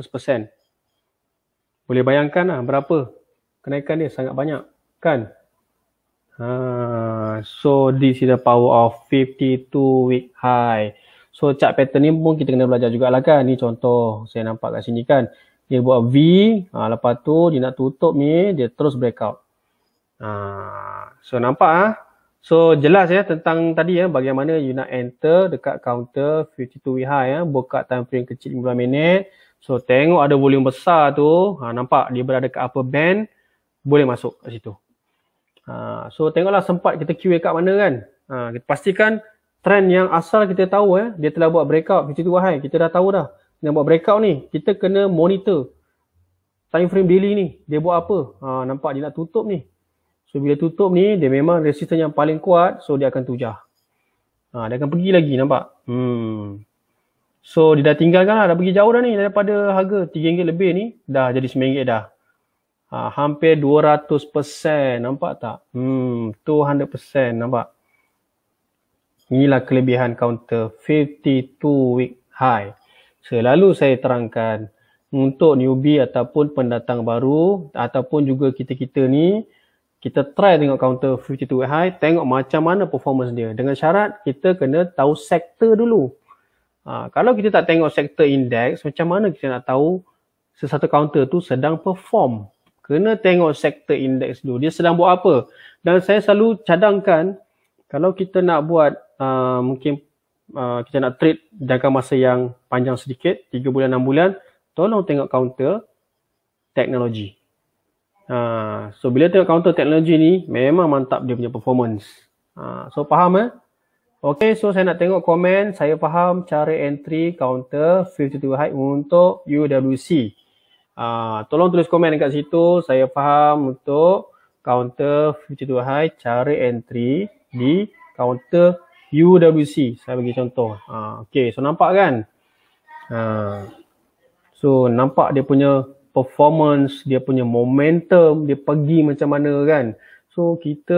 Speaker 1: Boleh bayangkan lah berapa kenaikan dia, sangat banyak kan? So this is the power of 52 week high. So chart pattern ni pun kita kena belajar jugalah kan. Ni contoh saya nampak kat sini kan. Dia buat V, lepas tu dia nak tutup ni, dia terus breakout. So nampak So jelas ya tentang tadi ya, bagaimana you nak enter dekat counter 52 week high ya, buka time frame kecil 15 minit. So tengok ada volume besar tu, nampak dia berada kat upper band, boleh masuk kat situ. So tengoklah sempat kita QA kat mana kan. Kita pastikan trend yang asal kita tahu dia telah buat breakout 52 high, kita dah tahu dah. Dia buat breakout ni, kita kena monitor time frame daily ni, dia buat apa. Nampak dia nak tutup ni. So bila tutup ni, dia memang resistance yang paling kuat, so dia akan tujah. Dia akan pergi lagi, nampak? So dia dah tinggalkan lah, dah pergi jauh dah ni, daripada harga RM3 lebih ni, dah jadi RM9 dah. Hampir 200%, nampak tak? 200%, nampak? Inilah kelebihan counter 52 week high. Selalu saya terangkan, untuk newbie ataupun pendatang baru, ataupun juga kita-kita ni, kita try tengok counter 52 week high, tengok macam mana performance dia. Dengan syarat kita kena tahu sektor dulu. Kalau kita tak tengok sektor indeks, macam mana kita nak tahu sesuatu counter tu sedang perform? Kena tengok sektor indeks dulu. Dia sedang buat apa? Dan saya selalu cadangkan, kalau kita nak buat, mungkin kita nak trade jangka masa yang panjang sedikit, 3 bulan, 6 bulan, tolong tengok counter teknologi. So bila tengok counter teknologi ni, memang mantap dia punya performance. So faham Okay, so saya nak tengok komen, saya faham cara entry counter 52 high untuk UWC. Tolong tulis komen dekat situ, saya faham untuk counter 52 high, cara entry di counter UWC. Saya bagi contoh. Okay, so nampak kan? So nampak dia punya performance, dia punya momentum, dia pergi macam mana kan. So kita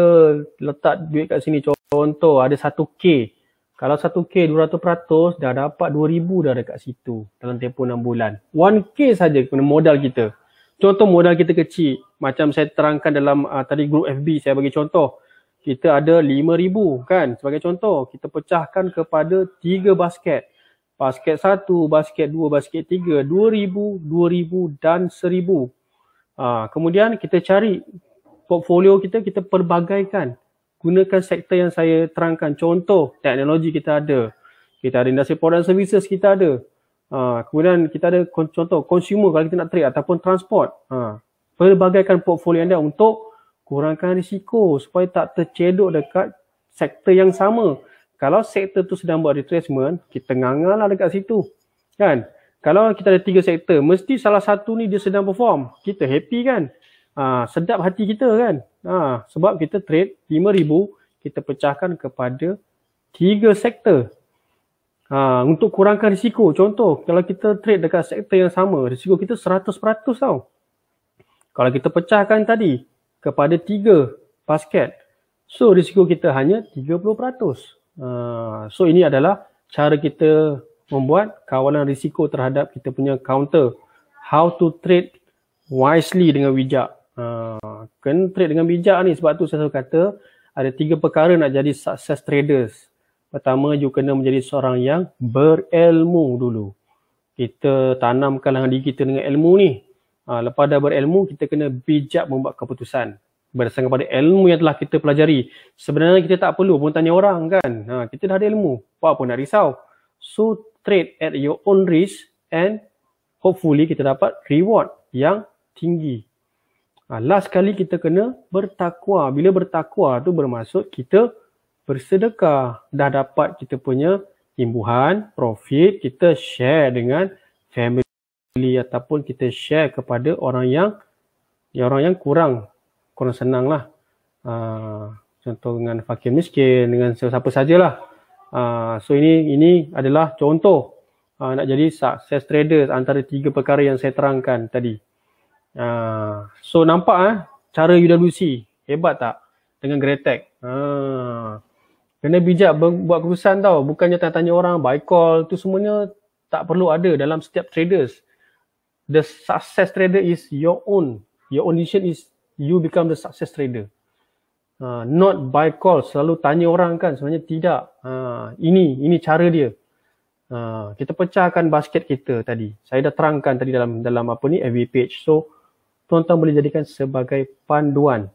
Speaker 1: letak duit kat sini, contoh ada 1K. Kalau 1K 200% dah dapat 2,000 dah dekat situ dalam tempoh 6 bulan. 1K saja kena modal kita. Contoh modal kita kecil, macam saya terangkan dalam tadi grup FB saya bagi contoh. Kita ada 5,000 kan, sebagai contoh. Kita pecahkan kepada 3 basket. Basket 1, basket 2, basket 3, 2,000, 2,000 dan 1,000. Kemudian kita cari portfolio kita perbagaikan. Gunakan sektor yang saya terangkan. Contoh, teknologi kita ada. Kita ada industri product services kita ada. Kemudian kita ada contoh consumer kalau kita nak trade ataupun transport. Perbagaikan portfolio anda untuk kurangkan risiko supaya tak tercedok dekat sektor yang sama. Kalau sektor tu sedang buat retracement, kita nganga lah dekat situ. Kan? Kalau kita ada 3 sektor, mesti salah satu ni dia sedang perform. Kita happy kan? Sedap hati kita kan? Sebab kita trade 5,000, kita pecahkan kepada 3 sektor. Untuk kurangkan risiko. Contoh, kalau kita trade dekat sektor yang sama, risiko kita 100% tau. Kalau kita pecahkan tadi kepada 3 basket, so risiko kita hanya 30%. So ini adalah cara kita membuat kawalan risiko terhadap kita punya counter. How to trade wisely dengan bijak. Kena trade dengan bijak ni, sebab tu saya selalu kata ada 3 perkara nak jadi success traders. Pertama, you kena menjadi seorang yang berilmu dulu. Kita tanamkan dalam diri kita dengan ilmu ni. Lepas dah berilmu, kita kena bijak membuat keputusan berdasarkan kepada ilmu yang telah kita pelajari. Sebenarnya kita tak perlu pun tanya orang kan. Kita dah ada ilmu, apa pun nak risau. So trade at your own risk and hopefully kita dapat reward yang tinggi. Last kali kita kena bertakwa. Bila bertakwa tu bermaksud kita bersedekah. Dah dapat kita punya imbuhan, profit, kita share dengan family ataupun kita share kepada orang yang kurang senang lah. Contoh dengan fakir miskin, dengan siapa sajalah. So ini adalah contoh nak jadi success trader antara 3 perkara yang saya terangkan tadi. So nampak cara UWC hebat tak dengan Greatech. Kena bijak buat keputusan tau. Bukannya tanya orang, buy call tu semuanya tak perlu ada dalam setiap traders. The success trader is your own. Your own decision is you become the success trader. Not buy call, selalu tanya orang kan, sebenarnya tidak. Ini cara dia. Kita pecahkan basket kita tadi. Saya dah terangkan tadi dalam FB page. So tuan-tuan boleh jadikan sebagai panduan.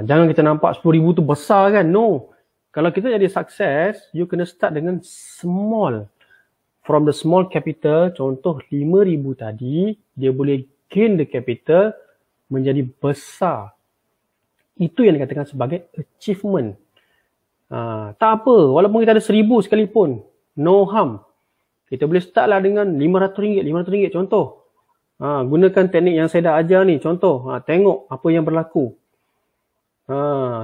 Speaker 1: Jangan kita nampak 10,000 tu besar kan. No. Kalau kita jadi sukses, you kena start dengan small. From the small capital, contoh 5,000 tadi, dia boleh gain the capital menjadi besar. Itu yang dikatakan sebagai achievement. Tak apa, walaupun kita ada 1,000 sekalipun, no harm. Kita boleh start lah dengan RM500 contoh. Gunakan teknik yang saya dah ajar ni, contoh. Tengok apa yang berlaku.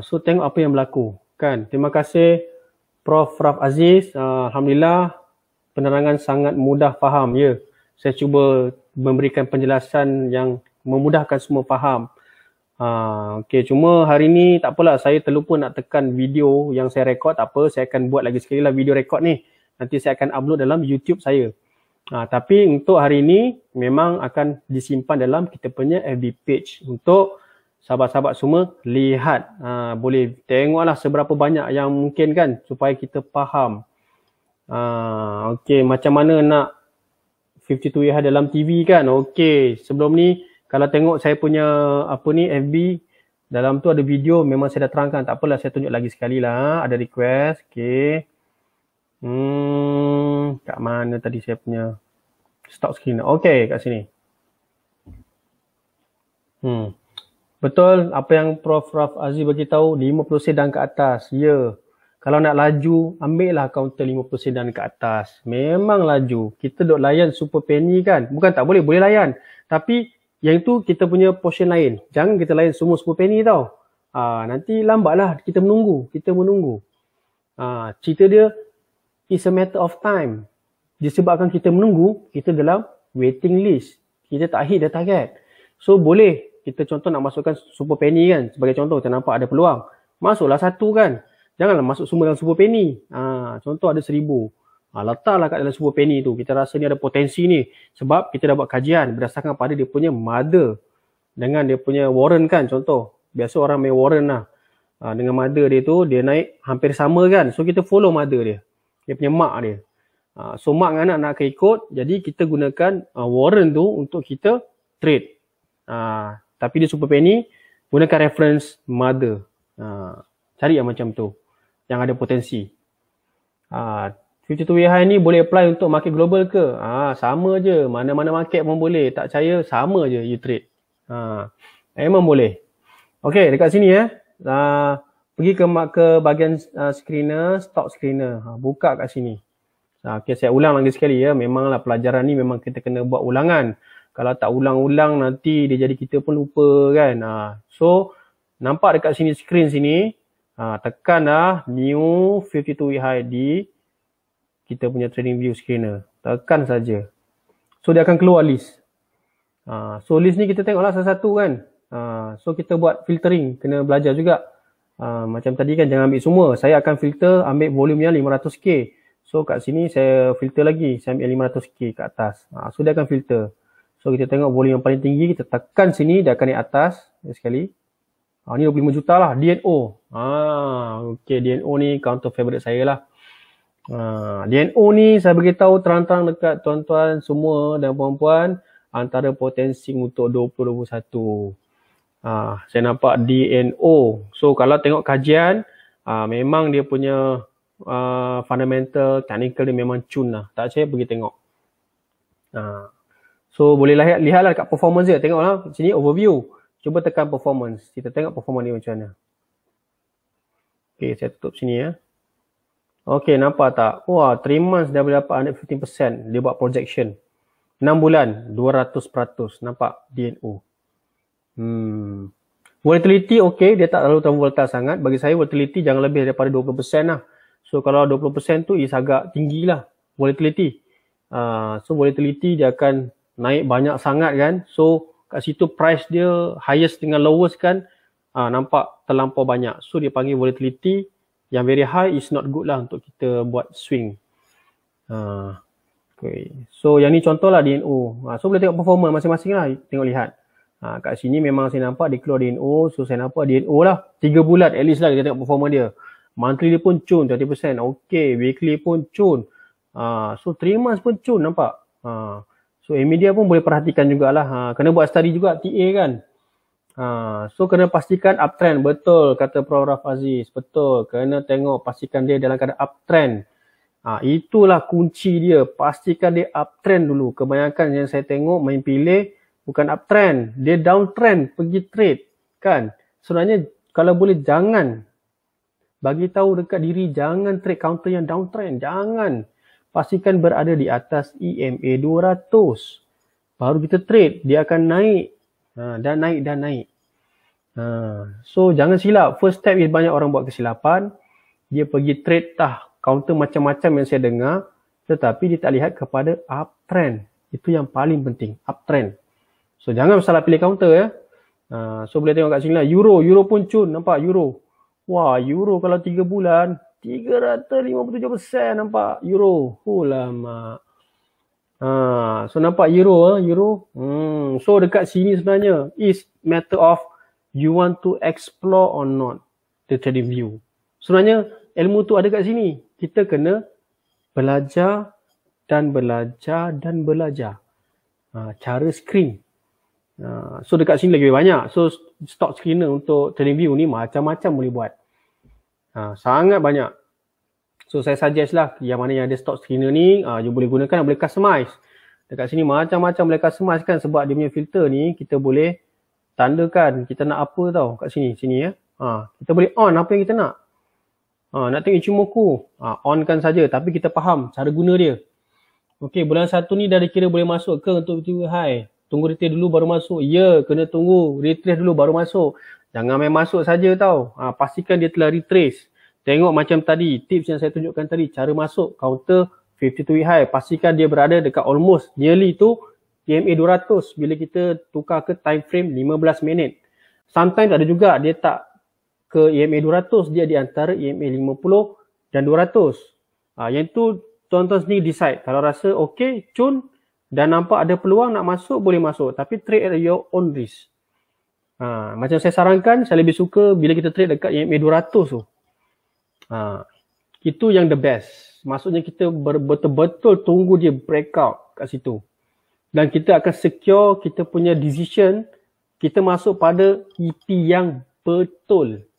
Speaker 1: So tengok apa yang berlaku. Kan? Terima kasih Prof. Raf Aziz. Alhamdulillah penerangan sangat mudah faham. Ya, saya cuba memberikan penjelasan yang memudahkan semua faham. Okay, cuma hari ni tak apalah, saya terlupa nak tekan video yang saya rekod. Tak apa, saya akan buat lagi sekali lah video rekod ni. Nanti saya akan upload dalam YouTube saya. Tapi untuk hari ni memang akan disimpan dalam kita punya FB page untuk sahabat-sahabat semua lihat. Boleh tengoklah seberapa banyak yang mungkin kan supaya kita faham. Okay, macam mana nak 52 dalam TV kan. Okay, sebelum ni kalau tengok saya punya FB, dalam tu ada video memang saya dah terangkan. Tak apalah, saya tunjuk lagi sekali lah. Ada request. Okay. Kat mana tadi saya punya stop screen? Okay, kat sini. Betul apa yang Prof. Raf Aziz bagi tahu, 50 sedan ke atas. Ya. Kalau nak laju, ambillah kaunter 50 sedan ke atas. Memang laju. Kita duk layan super penny kan. Bukan tak boleh, boleh layan. Tapi yang itu kita punya portion lain. Jangan kita layan semua super penny tau. Nanti lambatlah kita menunggu. Cerita dia is a matter of time. Disebabkan kita menunggu, kita dalam waiting list. Kita tak hit the target. So boleh kita contoh nak masukkan super penny kan. Sebagai contoh kita nampak ada peluang. Masuklah satu kan. Janganlah masuk semua dalam super penny. Contoh ada 1,000. Letaklah kat dalam super penny tu. Kita rasa ni ada potensi ni. Sebab kita dah buat kajian berdasarkan pada dia punya mother. Dengan dia punya warren kan contoh. Biasa orang main warren lah. Dengan mother dia tu, dia naik hampir sama kan. So kita follow mother dia. Dia punya mak dia. So mak dengan anak nak ikut. Jadi kita gunakan warren tu untuk kita trade. Tapi dia super penny, gunakan reference mother. Cari yang macam tu. Yang ada potensi. 52 High ni boleh apply untuk market global ke? Sama je. Mana-mana market pun boleh. Tak percaya, sama je you trade. Memang boleh. Okay, dekat sini pergi ke bahagian screener, stock screener. Buka kat sini. Okay, saya ulang lagi sekali ya. Memanglah pelajaran ni memang kita kena buat ulangan. Kalau tak ulang-ulang nanti dia jadi kita pun lupa kan. So, nampak dekat sini screen sini. Tekan dah new 52 High di kita punya trading view screener. Tekan saja. So dia akan keluar list. So list ni kita tengoklah satu-satu kan. So kita buat filtering. Kena belajar juga. Macam tadi kan jangan ambil semua. Saya akan filter ambil volumenya 500k. So kat sini saya filter lagi. Saya ambil 500k ke atas. So dia akan filter. So kita tengok volume yang paling tinggi. Kita tekan sini dia akan naik atas. Sekali. Ni 25 juta lah. DNO. Okay, DNO ni counter favorite saya lah. DNO ni saya beritahu terang-terang dekat tuan-tuan semua dan puan-puan antara potensi untuk 2021. Saya nampak DNO. So kalau tengok kajian, memang dia punya fundamental, technical dia memang cun lah. Tak percaya pergi tengok. So boleh lihatlah dekat performance dia. Tengoklah sini overview. Cuba tekan performance. Kita tengok performance dia macam mana. Okay, saya tutup sini ya. Okay, nampak tak? Wah, 3 months dah boleh dapat 115%. Dia buat projection. 6 bulan, 200%. Nampak? DNO. Volatility okay, dia tak terlalu volatile sangat. Bagi saya volatility jangan lebih daripada 20% lah. So kalau 20% tu is agak tinggi lah volatility. So volatility dia akan naik banyak sangat kan. So kat situ price dia highest dengan lowest kan. Nampak terlampau banyak. So dia panggil volatility yang very high is not good lah untuk kita buat swing. Okay. So yang ni contoh lah DNO. So boleh tengok performance masing-masing lah. Tengok lihat. Kat sini memang saya nampak dia keluar DNO. So saya nampak DNO lah. 3 bulan at least lah kita tengok performance dia. Monthly dia pun cun 30%. Okay. Weekly pun cun. So 3 months pun cun nampak. So Nvidia pun boleh perhatikan jugalah. Kena buat study juga TA kan. So kena pastikan uptrend. Betul kata Prof. Raf Aziz. Betul. Kena tengok pastikan dia dalam keadaan uptrend. Itulah kunci dia. Pastikan dia uptrend dulu. Kebanyakan yang saya tengok main pilih bukan uptrend. Dia downtrend pergi trade. Kan? Sebenarnya kalau boleh jangan. Bagi tahu dekat diri jangan trade counter yang downtrend. Jangan. Pastikan berada di atas EMA 200. Baru kita trade. Dia akan naik. Dan naik. So jangan silap. First step is banyak orang buat kesilapan. Dia pergi trade counter macam-macam yang saya dengar. Tetapi dia tak lihat kepada uptrend. Itu yang paling penting. Uptrend. So jangan salah pilih counter ya. So boleh tengok kat sini lah. Euro pun cun. Nampak Euro. Wah Euro kalau 3 bulan. 357% nampak Euro. Lama. So nampak Euro. So dekat sini sebenarnya is matter of you want to explore or not the trading view. Sebenarnya ilmu tu ada kat sini. Kita kena belajar. Cara screen. So dekat sini lagi banyak. So stock screener untuk trading view ni macam-macam boleh buat. Sangat banyak. So saya suggest lah yang mana yang ada stock screener ni you boleh gunakan, boleh customize. Dekat sini macam-macam boleh customize kan, sebab dia punya filter ni kita boleh tandakan kita nak apa tau kat sini ya. Kita boleh on apa yang kita nak. Nak tengok Ichimoku, on kan saja, tapi kita faham cara guna dia. Okey, bulan 1 ni dah dikira boleh masuk ke untuk tiba high. Tunggu retrace dulu baru masuk. Ya, kena tunggu retrace dulu baru masuk. Jangan main masuk saja tau. Pastikan dia telah retrace. Tengok macam tadi, tips yang saya tunjukkan tadi, cara masuk counter 52 week high. Pastikan dia berada dekat almost nearly tu EMA 200 bila kita tukar ke time frame 15 minit. Sometimes ada juga dia tak ke EMA 200, dia di antara EMA 50 dan 200. Yang tu tuan-tuan sendiri decide. Kalau rasa okey, cun dan nampak ada peluang nak masuk, boleh masuk. Tapi trade at your own risk. Macam saya sarankan, saya lebih suka bila kita trade dekat EMA 200 tu. Itu yang the best. Maksudnya kita betul-betul tunggu dia breakout kat situ. Dan kita akan secure kita punya decision, kita masuk pada EP yang betul.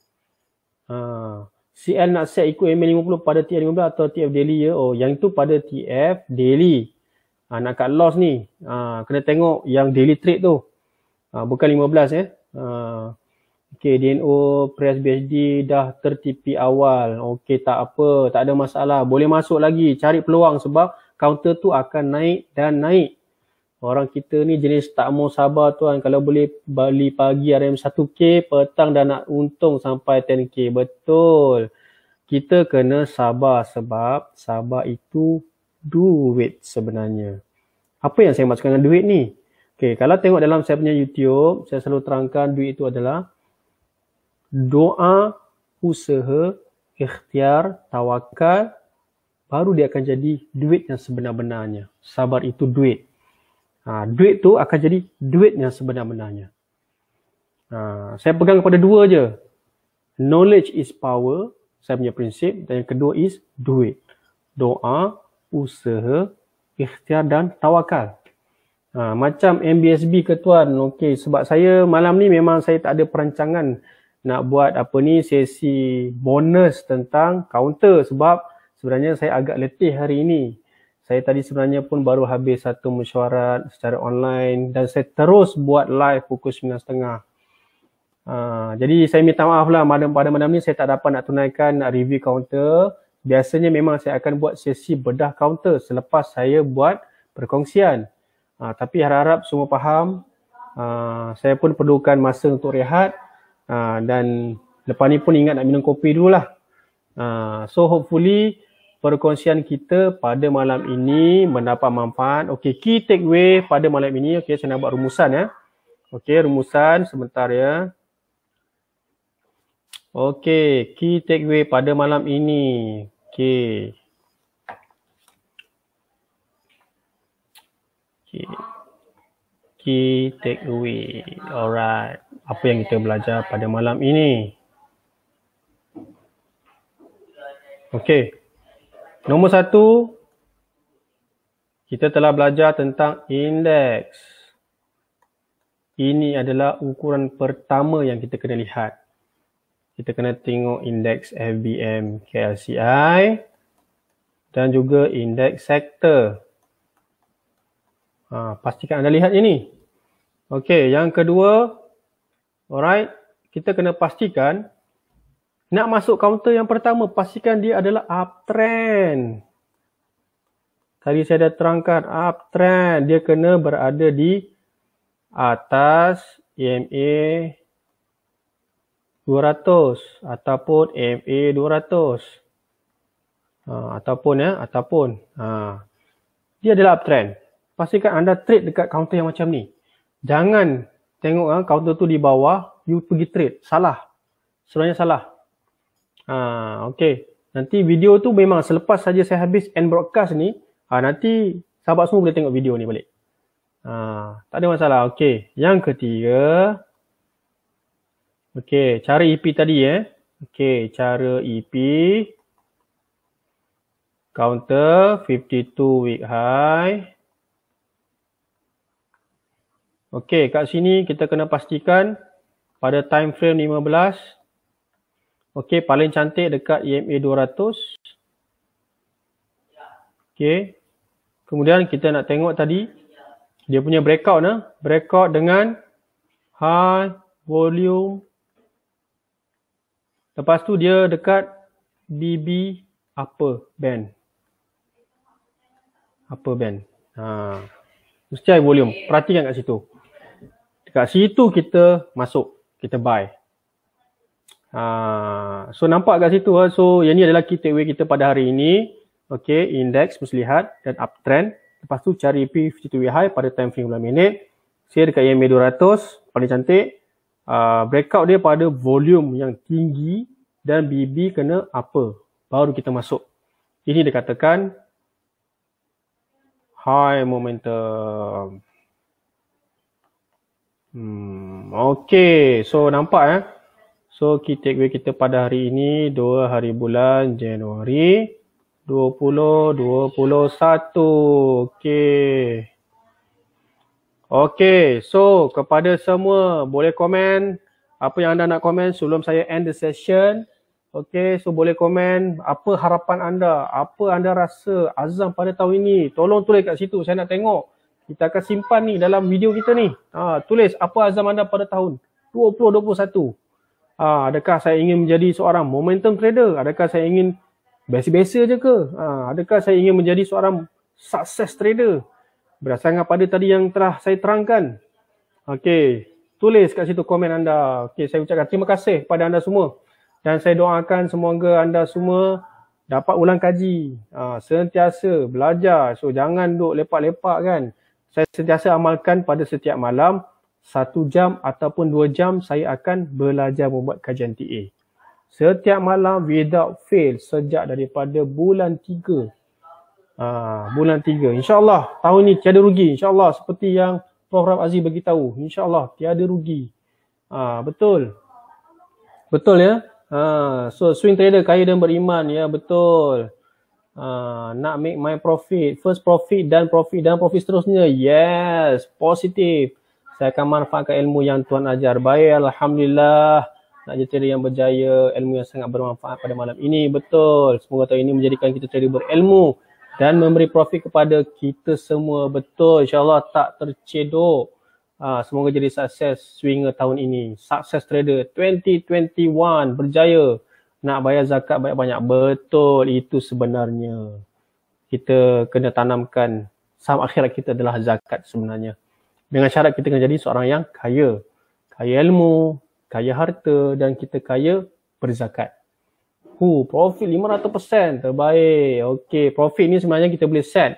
Speaker 1: CL nak set ikut EMA 50 pada TF15 atau TF daily ya. Yang itu pada TF daily. Nak cut loss ni, kena tengok yang daily trade tu. Bukan 15 ya. Okay, DNO press BHD dah tertipi awal. Okay, tak apa, tak ada masalah. Boleh masuk lagi, cari peluang sebab counter tu akan naik dan naik. Orang kita ni jenis tak mau sabar tuan. Kalau boleh beli pagi RM 1K, petang dah nak untung sampai 10K. Betul. Kita kena sabar sebab sabar itu duit sebenarnya. Apa yang saya maksudkan dengan duit ni? Okay, kalau tengok dalam saya punya YouTube, saya selalu terangkan duit itu adalah doa, usaha, ikhtiar, tawakal, baru dia akan jadi duit yang sebenar-benarnya. Sabar itu duit. Duit tu akan jadi duit yang sebenar-benarnya. Saya pegang kepada dua je. Knowledge is power, saya punya prinsip. Dan yang kedua is duit. Doa, usaha, ikhtiar dan tawakal. Macam MBSB ke tuan. Okay, sebab saya malam ni memang saya tak ada perancangan nak buat sesi bonus tentang counter sebab sebenarnya saya agak letih hari ini. Saya tadi sebenarnya pun baru habis satu mesyuarat secara online dan saya terus buat live pukul 9.30. Jadi saya minta maaf lah pada malam ni saya tak dapat nak tunaikan review counter. Biasanya memang saya akan buat sesi bedah counter selepas saya buat perkongsian. Tapi harap-harap semua faham. Saya pun perlukan masa untuk rehat. Dan lepas ni pun ingat nak minum kopi dululah. So hopefully perkongsian kita pada malam ini mendapat manfaat. Okay, key takeaway pada malam ini. Okay, saya nak buat rumusan ya. Okay, rumusan sebentar ya. Okay, key takeaway pada malam ini. Okay. Key takeaway. Alright. Apa yang kita belajar pada malam ini? Okay. Nombor 1, kita telah belajar tentang indeks. Ini adalah ukuran pertama yang kita kena lihat. Kita kena tengok indeks FBM KLCI dan juga indeks sektor. Pastikan anda lihat ini. Okey, yang kedua, alright, kita kena pastikan nak masuk counter yang pertama, pastikan dia adalah uptrend. Tadi saya dah terangkan uptrend, dia kena berada di atas EMA 200 ataupun MA 200. Ataupun dia adalah uptrend. Pastikan anda trade dekat counter yang macam ni. Jangan tengok counter tu di bawah, you pergi trade. Salah. Sebenarnya salah. Okey. Nanti video tu memang selepas saja saya habis end broadcast ni, nanti sahabat semua boleh tengok video ni balik. Tak ada masalah. Okey. Yang ketiga. Okey, cara EP tadi Okey, cara EP. Counter 52 week high. Okey, kat sini kita kena pastikan pada time frame 15. Okey, paling cantik dekat EMA 200. Okey. Kemudian kita nak tengok tadi dia punya breakout breakout dengan high volume. Lepas tu dia dekat BB upper band. Upper band. Mesti high volume. Perhatikan kat situ. Dekat situ kita masuk, kita buy. So nampak kat situ. So yang ni adalah key takeaway kita pada hari ini. Okay, index mesti lihat dan uptrend. Lepas tu cari P52 high pada time frame 15 minit. Saya dekat EMA 200, paling cantik. Breakout dia pada volume yang tinggi dan BB kena upper. Baru kita masuk. Ini dikatakan high momentum. Okay, so nampak So key takeaway kita pada hari ini 2 hari bulan Januari 2021. Okay. Okay, so kepada semua boleh komen apa yang anda nak komen sebelum saya end the session. Okay, so boleh komen apa harapan anda, apa anda rasa azam pada tahun ini. Tolong tulis kat situ, saya nak tengok. Kita akan simpan ni dalam video kita ni. Tulis apa azam anda pada tahun 2021. Adakah saya ingin menjadi seorang momentum trader? Adakah saya ingin biasa-biasa je ke? Adakah saya ingin menjadi seorang success trader? Berdasarkan pada tadi yang telah saya terangkan. Okey, tulis kat situ komen anda. Okey, saya ucapkan terima kasih kepada anda semua. Dan saya doakan semoga anda semua dapat ulang kaji. Sentiasa belajar. So jangan duk lepak-lepak kan. Saya sentiasa amalkan pada setiap malam. 1 jam ataupun 2 jam saya akan belajar membuat kajian TA. Setiap malam without fail sejak daripada bulan 3. Bulan 3. InsyaAllah tahun ni tiada rugi. InsyaAllah seperti yang Prof. Rab Aziz beritahu. InsyaAllah tiada rugi. Betul. Betul ya. So swing trader kaya dan beriman. Ya betul. Nak make my profit. First profit dan profit seterusnya. Yes. Positif. Saya akan manfaatkan ilmu yang Tuhan ajar. Baik, Alhamdulillah. Nak jadi trader yang berjaya, ilmu yang sangat bermanfaat pada malam ini. Betul. Semoga tahun ini menjadikan kita trader berilmu dan memberi profit kepada kita semua. Betul, insyaAllah tak tercedok. Semoga jadi sukses swinger tahun ini. Sukses trader 2021 berjaya. Nak bayar zakat banyak-banyak. Betul, itu sebenarnya. Kita kena tanamkan saham akhirat kita adalah zakat sebenarnya. Dengan syarat kita kena jadi seorang yang kaya. Kaya ilmu, kaya harta dan kita kaya berzakat. Profit 500%, terbaik. Okey, profit ni sebenarnya kita boleh set.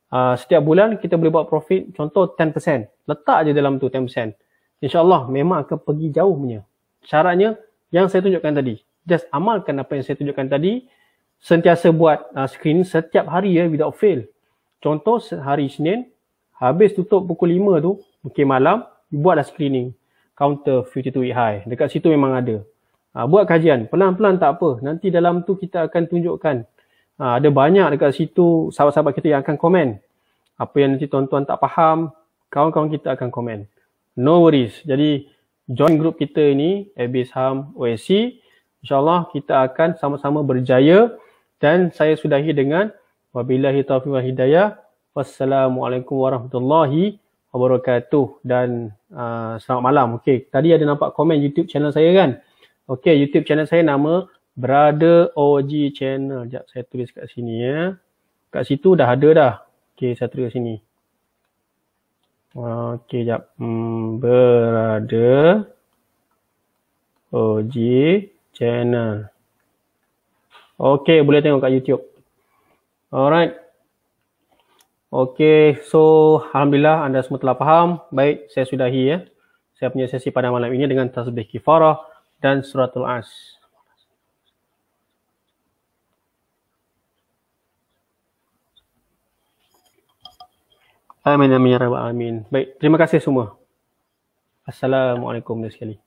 Speaker 1: Setiap bulan kita boleh buat profit, contoh 10%. Letak je dalam tu 10%. InsyaAllah memang akan pergi jauh punya. Syaratnya yang saya tunjukkan tadi. Just amalkan apa yang saya tunjukkan tadi. Sentiasa buat screen setiap hari ya, without fail. Contoh hari Isnin, habis tutup pukul 5 tu, mungkin malam, buatlah screening. Counter 52 week high. Dekat situ memang ada. Buat kajian. Pelan-pelan tak apa. Nanti dalam tu kita akan tunjukkan. Ada banyak dekat situ sahabat-sahabat kita yang akan komen. Apa yang nanti tuan-tuan tak faham, kawan-kawan kita akan komen. No worries. Jadi join group kita ini, AB Saham OSC. InsyaAllah kita akan sama-sama berjaya. Dan saya sudahi dengan wabillahi taufiq wal hidayah. Wassalamualaikum warahmatullahi wabarakatuh. Dan selamat malam. Okey, tadi ada nampak komen YouTube channel saya kan? Okey, YouTube channel saya nama Brother OG Channel. Sekejap saya tulis kat sini ya. Kat situ dah ada dah. Okey, saya tulis kat sini. Okey, sekejap. Brother OG Channel. Okey, boleh tengok kat YouTube. Alright. Okey, so alhamdulillah anda semua telah faham. Baik, saya sudahi ya. Saya punya sesi pada malam ini dengan tasbih kifarah dan suratul As. Amin amin ya rabbal alamin. Baik, terima kasih semua. Assalamualaikum sekali.